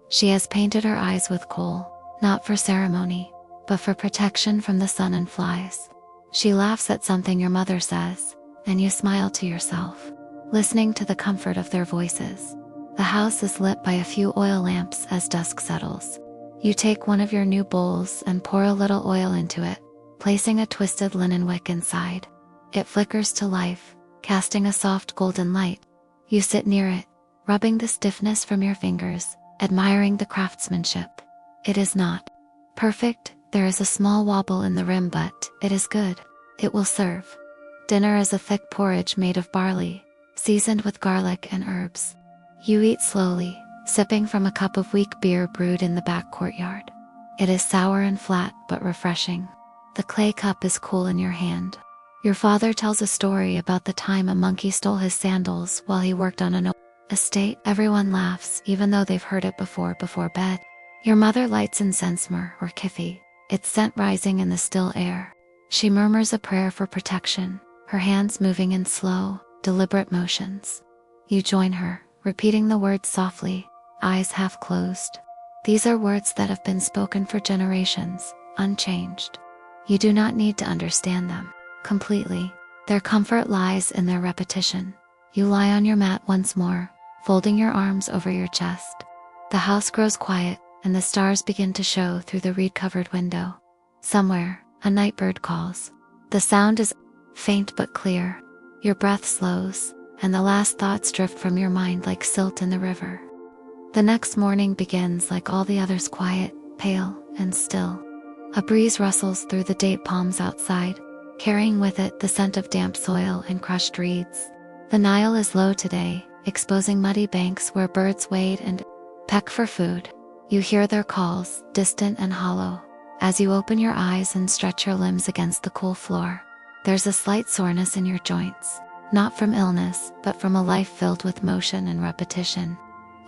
She has painted her eyes with kohl, not for ceremony, but for protection from the sun and flies. She laughs at something your mother says, and you smile to yourself, listening to the comfort of their voices. The house is lit by a few oil lamps as dusk settles. You take one of your new bowls and pour a little oil into it, placing a twisted linen wick inside. It flickers to life, casting a soft golden light. You sit near it, rubbing the stiffness from your fingers, admiring the craftsmanship. It is not perfect, there is a small wobble in the rim, but it is good. It will serve. Dinner is a thick porridge made of barley, seasoned with garlic and herbs. You eat slowly, sipping from a cup of weak beer brewed in the back courtyard. It is sour and flat, but refreshing. The clay cup is cool in your hand. Your father tells a story about the time a monkey stole his sandals while he worked on an estate. Everyone laughs, even though they've heard it before bed. Your mother lights incense myrrh or kifi, its scent rising in the still air. She murmurs a prayer for protection, her hands moving in slow, deliberate motions. You join her, repeating the words softly, eyes half closed. These are words that have been spoken for generations, unchanged. You do not need to understand them completely. Their comfort lies in their repetition. You lie on your mat once more, folding your arms over your chest. The house grows quiet, and the stars begin to show through the reed-covered window. Somewhere, a night bird calls. The sound is faint but clear. Your breath slows, and the last thoughts drift from your mind like silt in the river. The next morning begins like all the others, quiet, pale, and still. A breeze rustles through the date palms outside, carrying with it the scent of damp soil and crushed reeds. The Nile is low today, exposing muddy banks where birds wade and peck for food. You hear their calls, distant and hollow. As you open your eyes and stretch your limbs against the cool floor, there's a slight soreness in your joints, not from illness, but from a life filled with motion and repetition.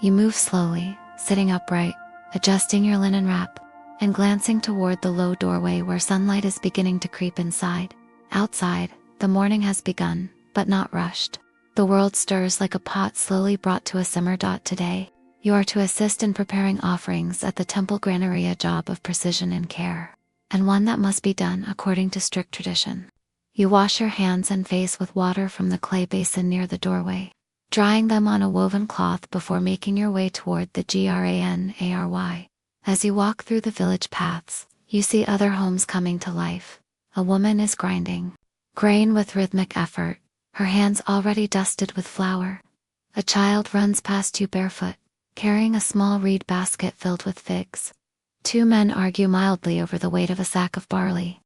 You move slowly, sitting upright, adjusting your linen wrap, and glancing toward the low doorway where sunlight is beginning to creep inside. Outside, the morning has begun, but not rushed. The world stirs like a pot slowly brought to a simmer. Today, you are to assist in preparing offerings at the temple granary, a job of precision and care, and one that must be done according to strict tradition. You wash your hands and face with water from the clay basin near the doorway, drying them on a woven cloth before making your way toward the granary. As you walk through the village paths, you see other homes coming to life. A woman is grinding grain with rhythmic effort, her hands already dusted with flour. A child runs past you barefoot, carrying a small reed basket filled with figs. Two men argue mildly over the weight of a sack of barley.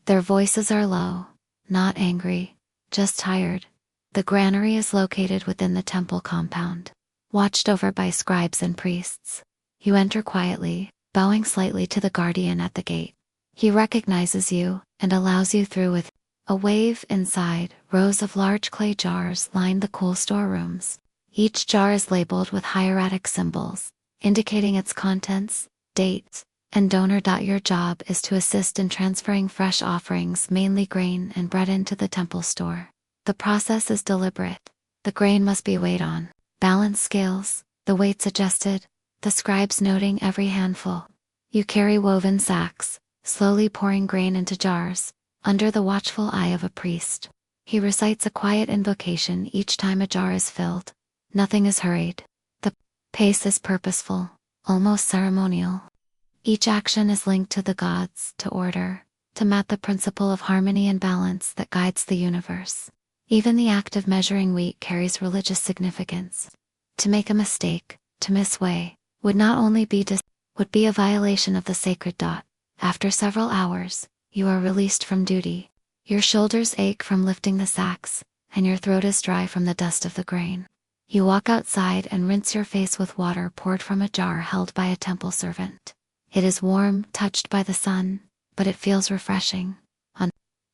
Their voices are low, not angry, just tired. The granary is located within the temple compound, watched over by scribes and priests. You enter quietly, bowing slightly to the guardian at the gate. He recognizes you and allows you through with a wave. Inside, rows of large clay jars line the cool storerooms. Each jar is labeled with hieratic symbols, indicating its contents, dates, and donor. Your job is to assist in transferring fresh offerings, mainly grain and bread, into the temple store. The process is deliberate. The grain must be weighed on balance scales, the weights adjusted, the scribes noting every handful. You carry woven sacks, slowly pouring grain into jars, under the watchful eye of a priest. He recites a quiet invocation each time a jar is filled. Nothing is hurried. The pace is purposeful, almost ceremonial. Each action is linked to the gods, to order, to map the principle of harmony and balance that guides the universe. Even the act of measuring wheat carries religious significance. To make a mistake, to misweigh, would not only be would be a violation of the sacred. After several hours, you are released from duty. Your shoulders ache from lifting the sacks, and your throat is dry from the dust of the grain. You walk outside and rinse your face with water poured from a jar held by a temple servant. It is warm, touched by the sun, but it feels refreshing. On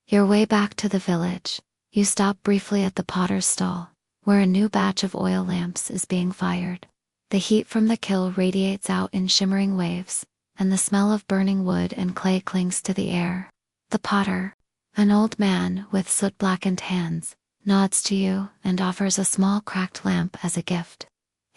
your way back to the village, you stop briefly at the potter's stall, where a new batch of oil lamps is being fired. The heat from the kiln radiates out in shimmering waves, and the smell of burning wood and clay clings to the air. The potter, an old man with soot-blackened hands, nods to you and offers a small cracked lamp as a gift.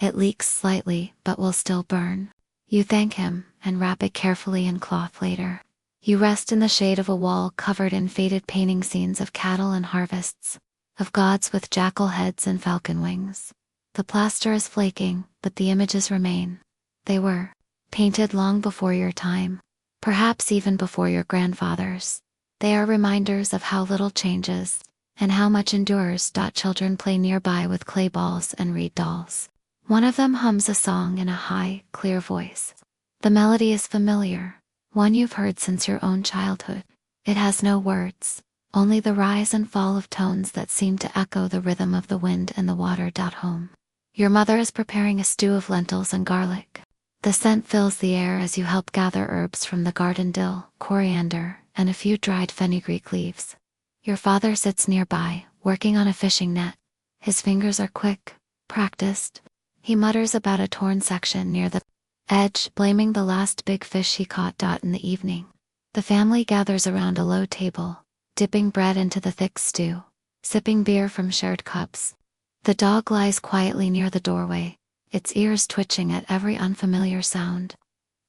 It leaks slightly but will still burn. You thank him and wrap it carefully in cloth later. You rest in the shade of a wall covered in faded painting scenes of cattle and harvests, of gods with jackal heads and falcon wings. The plaster is flaking, but the images remain. They were painted long before your time, perhaps even before your grandfather's. They are reminders of how little changes, and how much endures. Children play nearby with clay balls and reed dolls. One of them hums a song in a high, clear voice. The melody is familiar, one you've heard since your own childhood. It has no words, only the rise and fall of tones that seem to echo the rhythm of the wind and the water. Home. Your mother is preparing a stew of lentils and garlic. The scent fills the air as you help gather herbs from the garden: dill, coriander, and a few dried fenugreek leaves. Your father sits nearby, working on a fishing net. His fingers are quick, practiced. He mutters about a torn section near the edge, blaming the last big fish he caught. In the evening, the family gathers around a low table, dipping bread into the thick stew, sipping beer from shared cups. The dog lies quietly near the doorway, its ears twitching at every unfamiliar sound.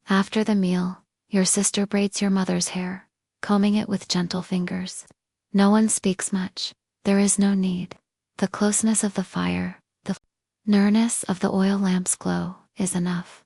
After the meal, your sister braids your mother's hair, combing it with gentle fingers. No one speaks much, there is no need. The closeness of the fire, the nearness of the oil lamp's glow, is enough.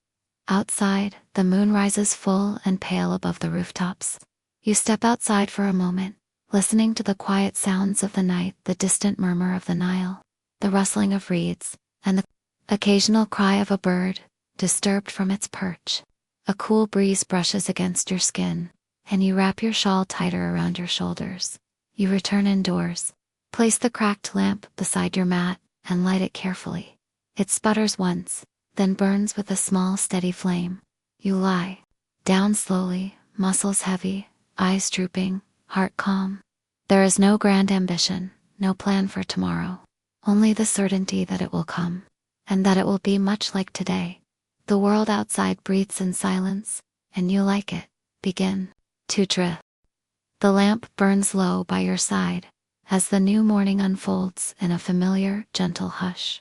Outside, the moon rises full and pale above the rooftops. You step outside for a moment, listening to the quiet sounds of the night: the distant murmur of the Nile, the rustling of reeds, and the occasional cry of a bird, disturbed from its perch. A cool breeze brushes against your skin, and you wrap your shawl tighter around your shoulders. You return indoors, place the cracked lamp beside your mat, and light it carefully. It sputters once, then burns with a small, steady flame. You lie down slowly, muscles heavy, eyes drooping, heart calm. There is no grand ambition, no plan for tomorrow. Only the certainty that it will come, and that it will be much like today. The world outside breathes in silence, and you like it. Begin to drift. The lamp burns low by your side, as the new morning unfolds in a familiar, gentle hush.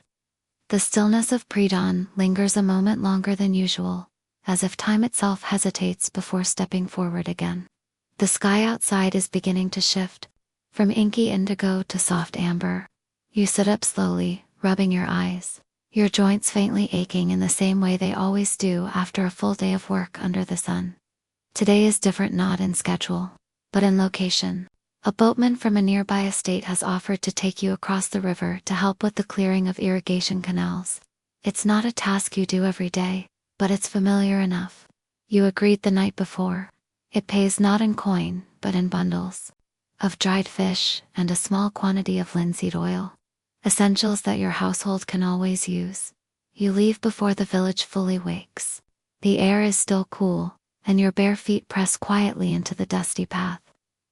The stillness of pre-dawn lingers a moment longer than usual, as if time itself hesitates before stepping forward again. The sky outside is beginning to shift, from inky indigo to soft amber. You sit up slowly, rubbing your eyes, your joints faintly aching in the same way they always do after a full day of work under the sun. Today is different, not in schedule, but in location. A boatman from a nearby estate has offered to take you across the river to help with the clearing of irrigation canals. It's not a task you do every day, but it's familiar enough. You agreed the night before. It pays not in coin, but in bundles of dried fish and a small quantity of linseed oil. Essentials that your household can always use. You leave before the village fully wakes. The air is still cool, and your bare feet press quietly into the dusty path.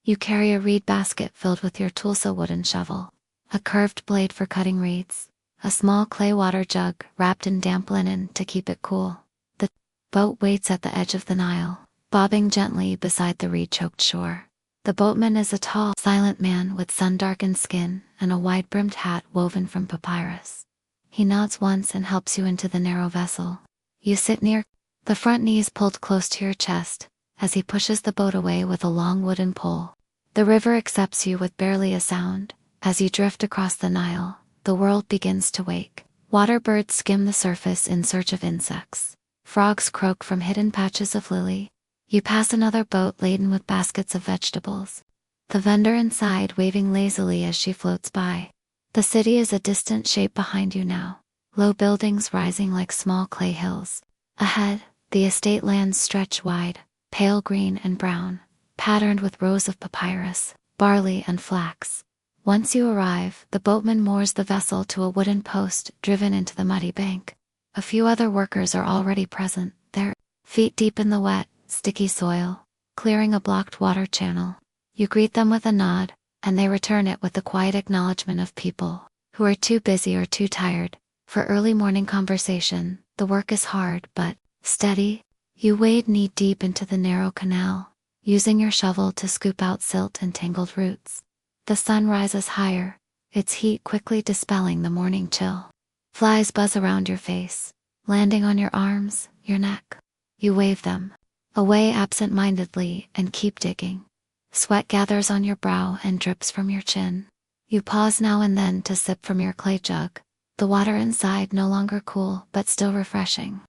You carry a reed basket filled with your tools: a wooden shovel, a curved blade for cutting reeds, a small clay water jug wrapped in damp linen to keep it cool. The boat waits at the edge of the Nile, bobbing gently beside the reed-choked shore. The boatman is a tall, silent man with sun-darkened skin and a wide-brimmed hat woven from papyrus. He nods once and helps you into the narrow vessel. You sit near, the front knees pulled close to your chest, as he pushes the boat away with a long wooden pole. The river accepts you with barely a sound. As you drift across the Nile, the world begins to wake. Water birds skim the surface in search of insects. Frogs croak from hidden patches of lily. You pass another boat laden with baskets of vegetables, the vendor inside waving lazily as she floats by. The city is a distant shape behind you now, low buildings rising like small clay hills. Ahead, the estate lands stretch wide, pale green and brown, patterned with rows of papyrus, barley and flax. Once you arrive, the boatman moors the vessel to a wooden post driven into the muddy bank. A few other workers are already present, their feet deep in the wet, sticky soil, clearing a blocked water channel. You greet them with a nod, and they return it with the quiet acknowledgement of people who are too busy or too tired for early morning conversation. The work is hard but steady. You wade knee-deep into the narrow canal, using your shovel to scoop out silt and tangled roots. The sun rises higher, its heat quickly dispelling the morning chill. Flies buzz around your face, landing on your arms, your neck. You wave them away absent-mindedly and keep digging. Sweat gathers on your brow and drips from your chin. You pause now and then to sip from your clay jug, the water inside no longer cool but still refreshing.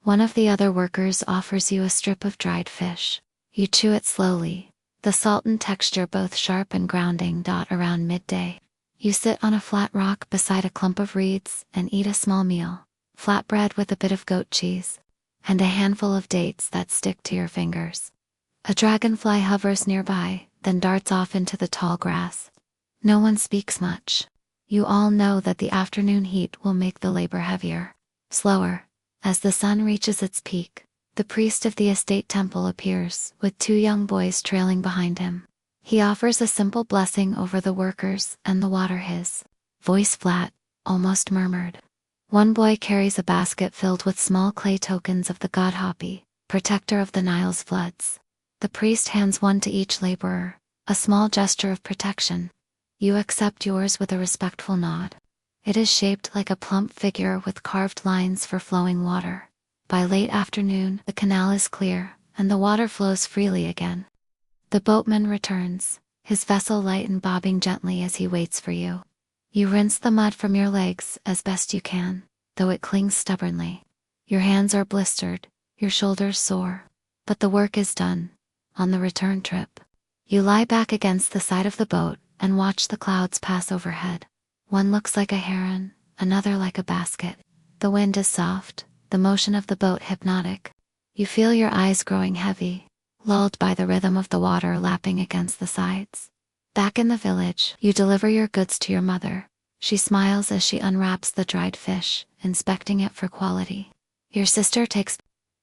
One of the other workers offers you a strip of dried fish. You chew it slowly, the salt and texture both sharp and grounding. Around midday, you sit on a flat rock beside a clump of reeds and eat a small meal, flatbread with a bit of goat cheese, and a handful of dates that stick to your fingers. A dragonfly hovers nearby, then darts off into the tall grass. No one speaks much. You all know that the afternoon heat will make the labor heavier, slower. As the sun reaches its peak, the priest of the estate temple appears, with 2 young boys trailing behind him. He offers a simple blessing over the workers and the water, his voice flat, almost murmured. One boy carries a basket filled with small clay tokens of the god Hapi, protector of the Nile's floods. The priest hands one to each laborer, a small gesture of protection. You accept yours with a respectful nod. It is shaped like a plump figure with carved lines for flowing water. By late afternoon, the canal is clear, and the water flows freely again. The boatman returns, his vessel light and bobbing gently as he waits for you. You rinse the mud from your legs as best you can, though it clings stubbornly. Your hands are blistered, your shoulders sore, but the work is done. On the return trip, you lie back against the side of the boat and watch the clouds pass overhead. One looks like a heron, another like a basket. The wind is soft, the motion of the boat hypnotic. You feel your eyes growing heavy, lulled by the rhythm of the water lapping against the sides. Back in the village, you deliver your goods to your mother. She smiles as she unwraps the dried fish, inspecting it for quality. Your sister takes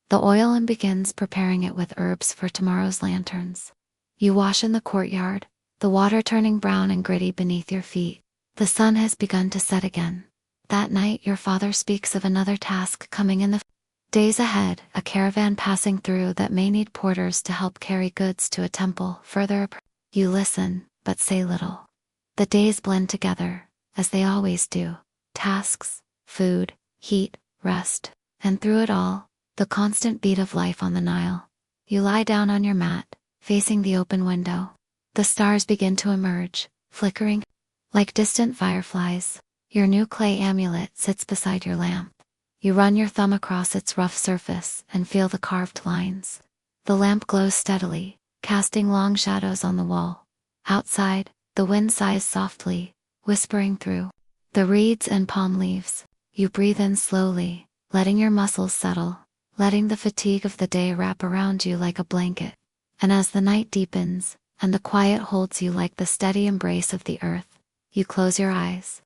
the oil and begins preparing it with herbs for tomorrow's lanterns. You wash in the courtyard, the water turning brown and gritty beneath your feet. The sun has begun to set again. That night your father speaks of another task coming in the days ahead, a caravan passing through that may need porters to help carry goods to a temple further up. You listen, but say little. The days blend together, as they always do. Tasks, food, heat, rest, and through it all, the constant beat of life on the Nile. You lie down on your mat, facing the open window. The stars begin to emerge, flickering like distant fireflies. Your new clay amulet sits beside your lamp. You run your thumb across its rough surface and feel the carved lines. The lamp glows steadily, casting long shadows on the wall. Outside, the wind sighs softly, whispering through the reeds and palm leaves. You breathe in slowly, letting your muscles settle, letting the fatigue of the day wrap around you like a blanket. And as the night deepens, and the quiet holds you like the steady embrace of the earth, you close your eyes.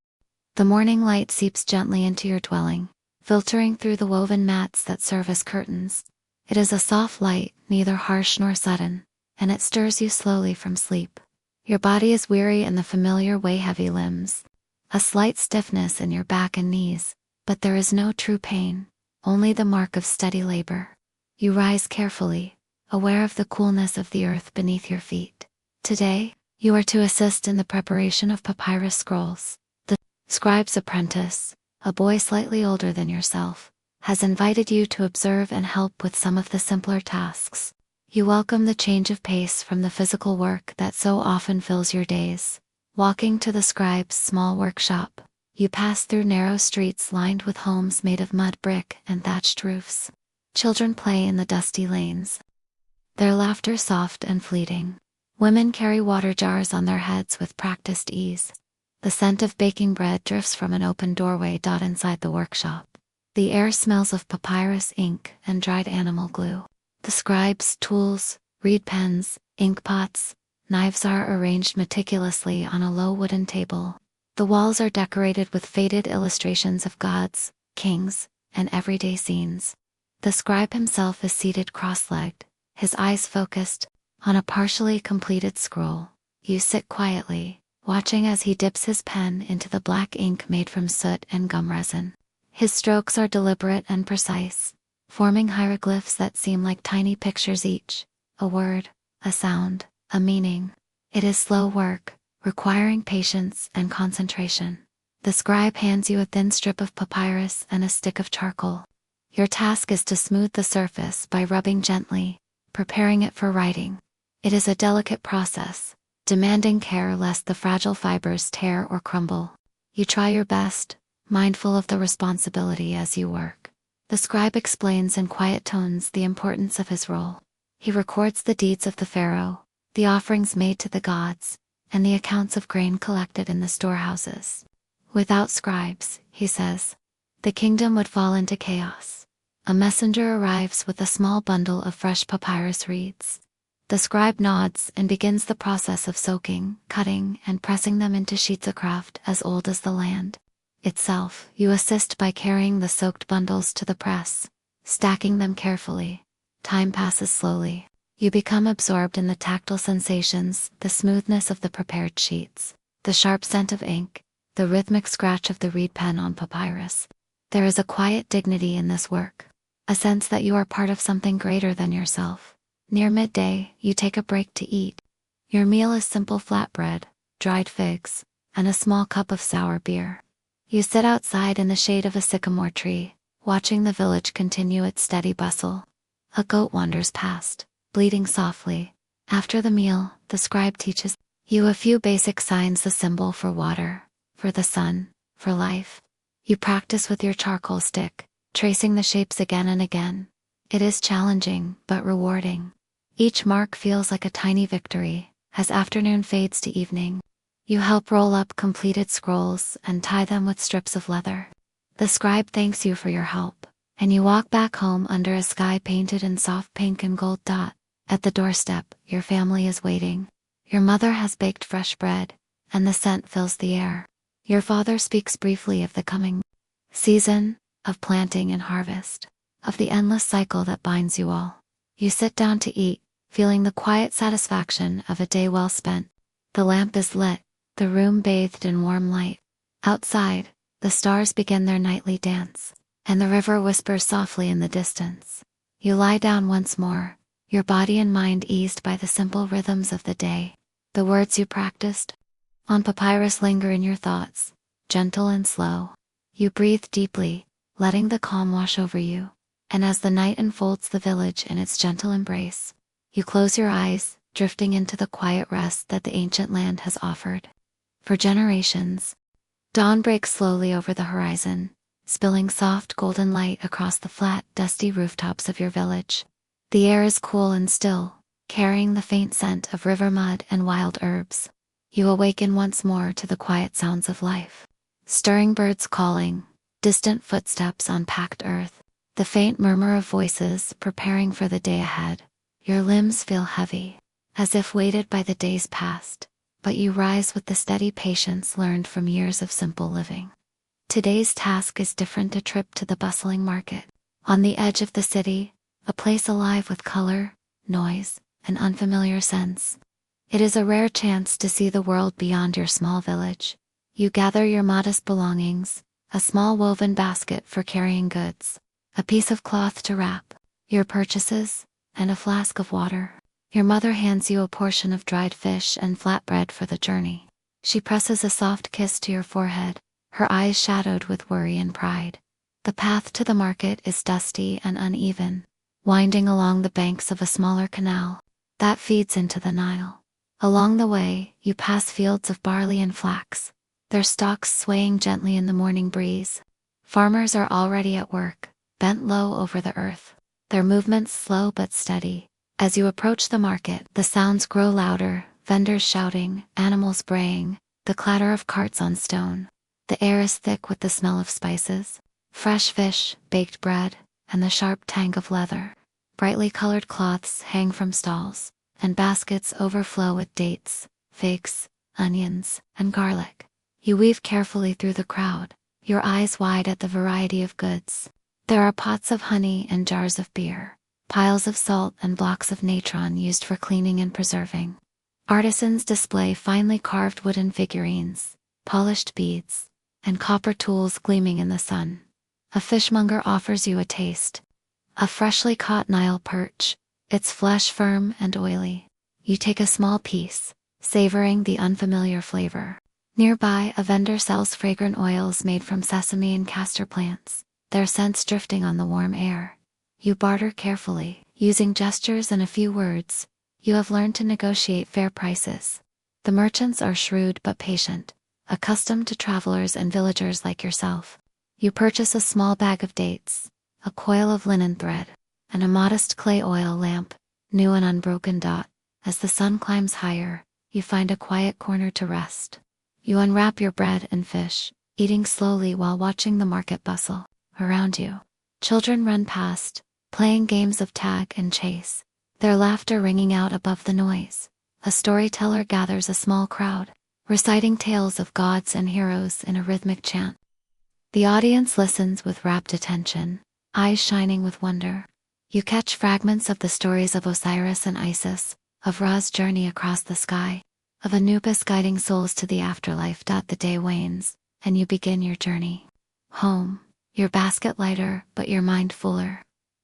The morning light seeps gently into your dwelling, filtering through the woven mats that serve as curtains. It is a soft light, neither harsh nor sudden, and it stirs you slowly from sleep. Your body is weary in the familiar way, heavy limbs, a slight stiffness in your back and knees, but there is no true pain, only the mark of steady labor. You rise carefully, aware of the coolness of the earth beneath your feet. Today, you are to assist in the preparation of papyrus scrolls. The scribe's apprentice, a boy slightly older than yourself, has invited you to observe and help with some of the simpler tasks. You welcome the change of pace from the physical work that so often fills your days. Walking to the scribe's small workshop, you pass through narrow streets lined with homes made of mud brick and thatched roofs. Children play in the dusty lanes, their laughter soft and fleeting. Women carry water jars on their heads with practiced ease. The scent of baking bread drifts from an open doorway. Inside the workshop, the air smells of papyrus ink and dried animal glue. The scribe's tools, reed pens, ink pots, knives are arranged meticulously on a low wooden table. The walls are decorated with faded illustrations of gods, kings, and everyday scenes. The scribe himself is seated cross-legged, his eyes focused on a partially completed scroll. You sit quietly, watching as he dips his pen into the black ink made from soot and gum resin. His strokes are deliberate and precise, forming hieroglyphs that seem like tiny pictures each, a word, a sound, a meaning. It is slow work, requiring patience and concentration. The scribe hands you a thin strip of papyrus and a stick of charcoal. Your task is to smooth the surface by rubbing gently, preparing it for writing. It is a delicate process, demanding care lest the fragile fibers tear or crumble. You try your best, mindful of the responsibility as you work. The scribe explains in quiet tones the importance of his role. He records the deeds of the pharaoh, the offerings made to the gods, and the accounts of grain collected in the storehouses. Without scribes, he says, the kingdom would fall into chaos. A messenger arrives with a small bundle of fresh papyrus reeds. The scribe nods and begins the process of soaking, cutting, and pressing them into sheets of craft as old as the land itself. You assist by carrying the soaked bundles to the press, stacking them carefully. Time passes slowly. You become absorbed in the tactile sensations, the smoothness of the prepared sheets, the sharp scent of ink, the rhythmic scratch of the reed pen on papyrus. There is a quiet dignity in this work, a sense that you are part of something greater than yourself. Near midday, you take a break to eat. Your meal is simple flatbread, dried figs, and a small cup of sour beer. You sit outside in the shade of a sycamore tree, watching the village continue its steady bustle. A goat wanders past, bleating softly. After the meal, the scribe teaches you a few basic signs: the symbol for water, for the sun, for life. You practice with your charcoal stick, tracing the shapes again and again. It is challenging, but rewarding. Each mark feels like a tiny victory. As afternoon fades to evening, you help roll up completed scrolls and tie them with strips of leather. The scribe thanks you for your help, and you walk back home under a sky painted in soft pink and gold dot. At the doorstep, your family is waiting. Your mother has baked fresh bread, and the scent fills the air. Your father speaks briefly of the coming season, of planting and harvest, of the endless cycle that binds you all. You sit down to eat, feeling the quiet satisfaction of a day well spent. The lamp is lit, the room bathed in warm light. Outside, the stars begin their nightly dance, and the river whispers softly in the distance. You lie down once more, your body and mind eased by the simple rhythms of the day. The words you practiced on papyrus linger in your thoughts, gentle and slow. You breathe deeply, letting the calm wash over you. And as the night enfolds the village in its gentle embrace, you close your eyes, drifting into the quiet rest that the ancient land has offered for generations. Dawn breaks slowly over the horizon, spilling soft golden light across the flat, dusty rooftops of your village. The air is cool and still, carrying the faint scent of river mud and wild herbs. You awaken once more to the quiet sounds of life. Stirring birds calling, distant footsteps on packed earth, the faint murmur of voices preparing for the day ahead. Your limbs feel heavy, as if weighted by the days past, but you rise with the steady patience learned from years of simple living. Today's task is different: a trip to the bustling market. On the edge of the city, a place alive with color, noise, and unfamiliar scents. It is a rare chance to see the world beyond your small village. You gather your modest belongings, a small woven basket for carrying goods, a piece of cloth to wrap your purchases, and a flask of water. Your mother hands you a portion of dried fish and flatbread for the journey. She presses a soft kiss to your forehead, her eyes shadowed with worry and pride. The path to the market is dusty and uneven, winding along the banks of a smaller canal that feeds into the Nile. Along the way, you pass fields of barley and flax, their stalks swaying gently in the morning breeze. Farmers are already at work, bent low over the earth, their movements slow but steady. As you approach the market, the sounds grow louder, vendors shouting, animals braying, the clatter of carts on stone. The air is thick with the smell of spices, fresh fish, baked bread, and the sharp tang of leather. Brightly colored cloths hang from stalls, and baskets overflow with dates, figs, onions, and garlic. You weave carefully through the crowd, your eyes wide at the variety of goods. There are pots of honey and jars of beer, piles of salt and blocks of natron used for cleaning and preserving. Artisans display finely carved wooden figurines, polished beads, and copper tools gleaming in the sun. A fishmonger offers you a taste. A freshly caught Nile perch, its flesh firm and oily. You take a small piece, savoring the unfamiliar flavor. Nearby, a vendor sells fragrant oils made from sesame and castor plants, their scents drifting on the warm air. You barter carefully, using gestures and a few words. You have learned to negotiate fair prices. The merchants are shrewd but patient, accustomed to travelers and villagers like yourself. You purchase a small bag of dates, a coil of linen thread, and a modest clay oil lamp, new and unbroken. As the sun climbs higher, you find a quiet corner to rest. You unwrap your bread and fish, eating slowly while watching the market bustle. Around you, children run past, playing games of tag and chase, their laughter ringing out above the noise. A storyteller gathers a small crowd, reciting tales of gods and heroes in a rhythmic chant. The audience listens with rapt attention, eyes shining with wonder. You catch fragments of the stories of Osiris and Isis, of Ra's journey across the sky, of Anubis guiding souls to the afterlife. The day wanes, and you begin your journey home, your basket lighter but your mind fuller.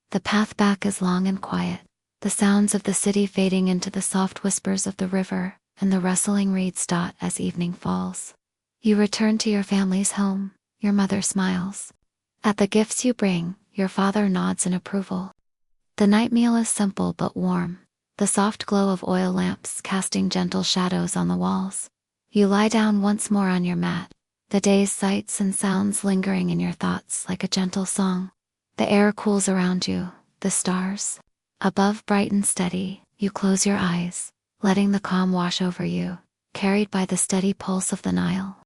The path back is long and quiet, the sounds of the city fading into the soft whispers of the river and the rustling reeds. As evening falls, you return to your family's home. Your mother smiles. At the gifts you bring, your father nods in approval. The night meal is simple but warm, the soft glow of oil lamps casting gentle shadows on the walls. You lie down once more on your mat, the day's sights and sounds lingering in your thoughts like a gentle song. The air cools around you, the stars above bright and steady. You close your eyes, letting the calm wash over you, carried by the steady pulse of the Nile.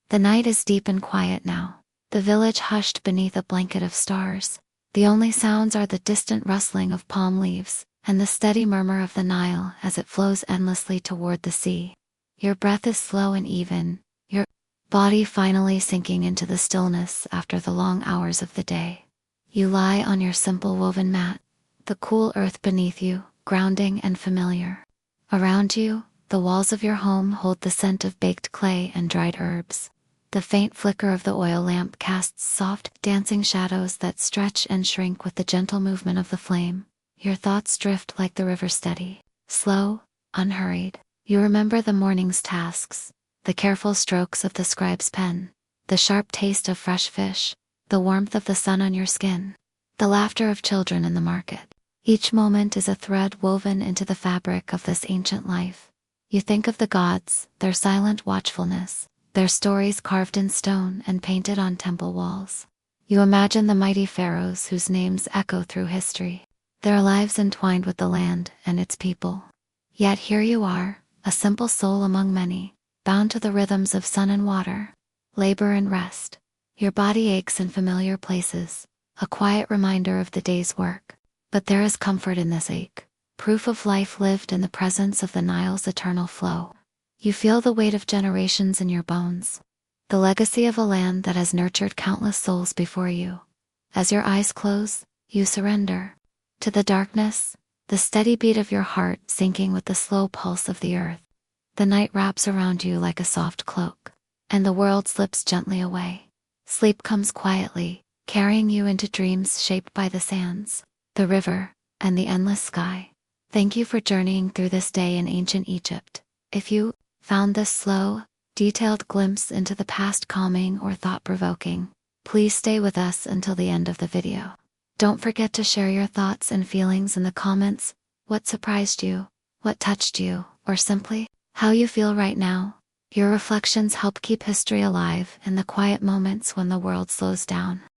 The night is deep and quiet now, the village hushed beneath a blanket of stars. The only sounds are the distant rustling of palm leaves, and the steady murmur of the Nile as it flows endlessly toward the sea. Your breath is slow and even, your body finally sinking into the stillness after the long hours of the day. You lie on your simple woven mat, the cool earth beneath you, grounding and familiar. Around you, the walls of your home hold the scent of baked clay and dried herbs. The faint flicker of the oil lamp casts soft, dancing shadows that stretch and shrink with the gentle movement of the flame. Your thoughts drift like the river, steady, slow, unhurried. You remember the morning's tasks, the careful strokes of the scribe's pen, the sharp taste of fresh fish, the warmth of the sun on your skin, the laughter of children in the market. Each moment is a thread woven into the fabric of this ancient life. You think of the gods, their silent watchfulness, their stories carved in stone and painted on temple walls. You imagine the mighty pharaohs whose names echo through history, their lives entwined with the land and its people. Yet here you are, a simple soul among many, bound to the rhythms of sun and water, labor and rest. Your body aches in familiar places, a quiet reminder of the day's work. But there is comfort in this ache, proof of life lived in the presence of the Nile's eternal flow. You feel the weight of generations in your bones, the legacy of a land that has nurtured countless souls before you. As your eyes close, you surrender to the darkness, the steady beat of your heart syncing with the slow pulse of the earth. The night wraps around you like a soft cloak, and the world slips gently away. Sleep comes quietly, carrying you into dreams shaped by the sands, the river, and the endless sky. Thank you for journeying through this day in ancient Egypt. If you found this slow, detailed glimpse into the past calming or thought-provoking, please stay with us until the end of the video. Don't forget to share your thoughts and feelings in the comments. What surprised you, what touched you, or simply how you feel right now. Your reflections help keep history alive in the quiet moments when the world slows down.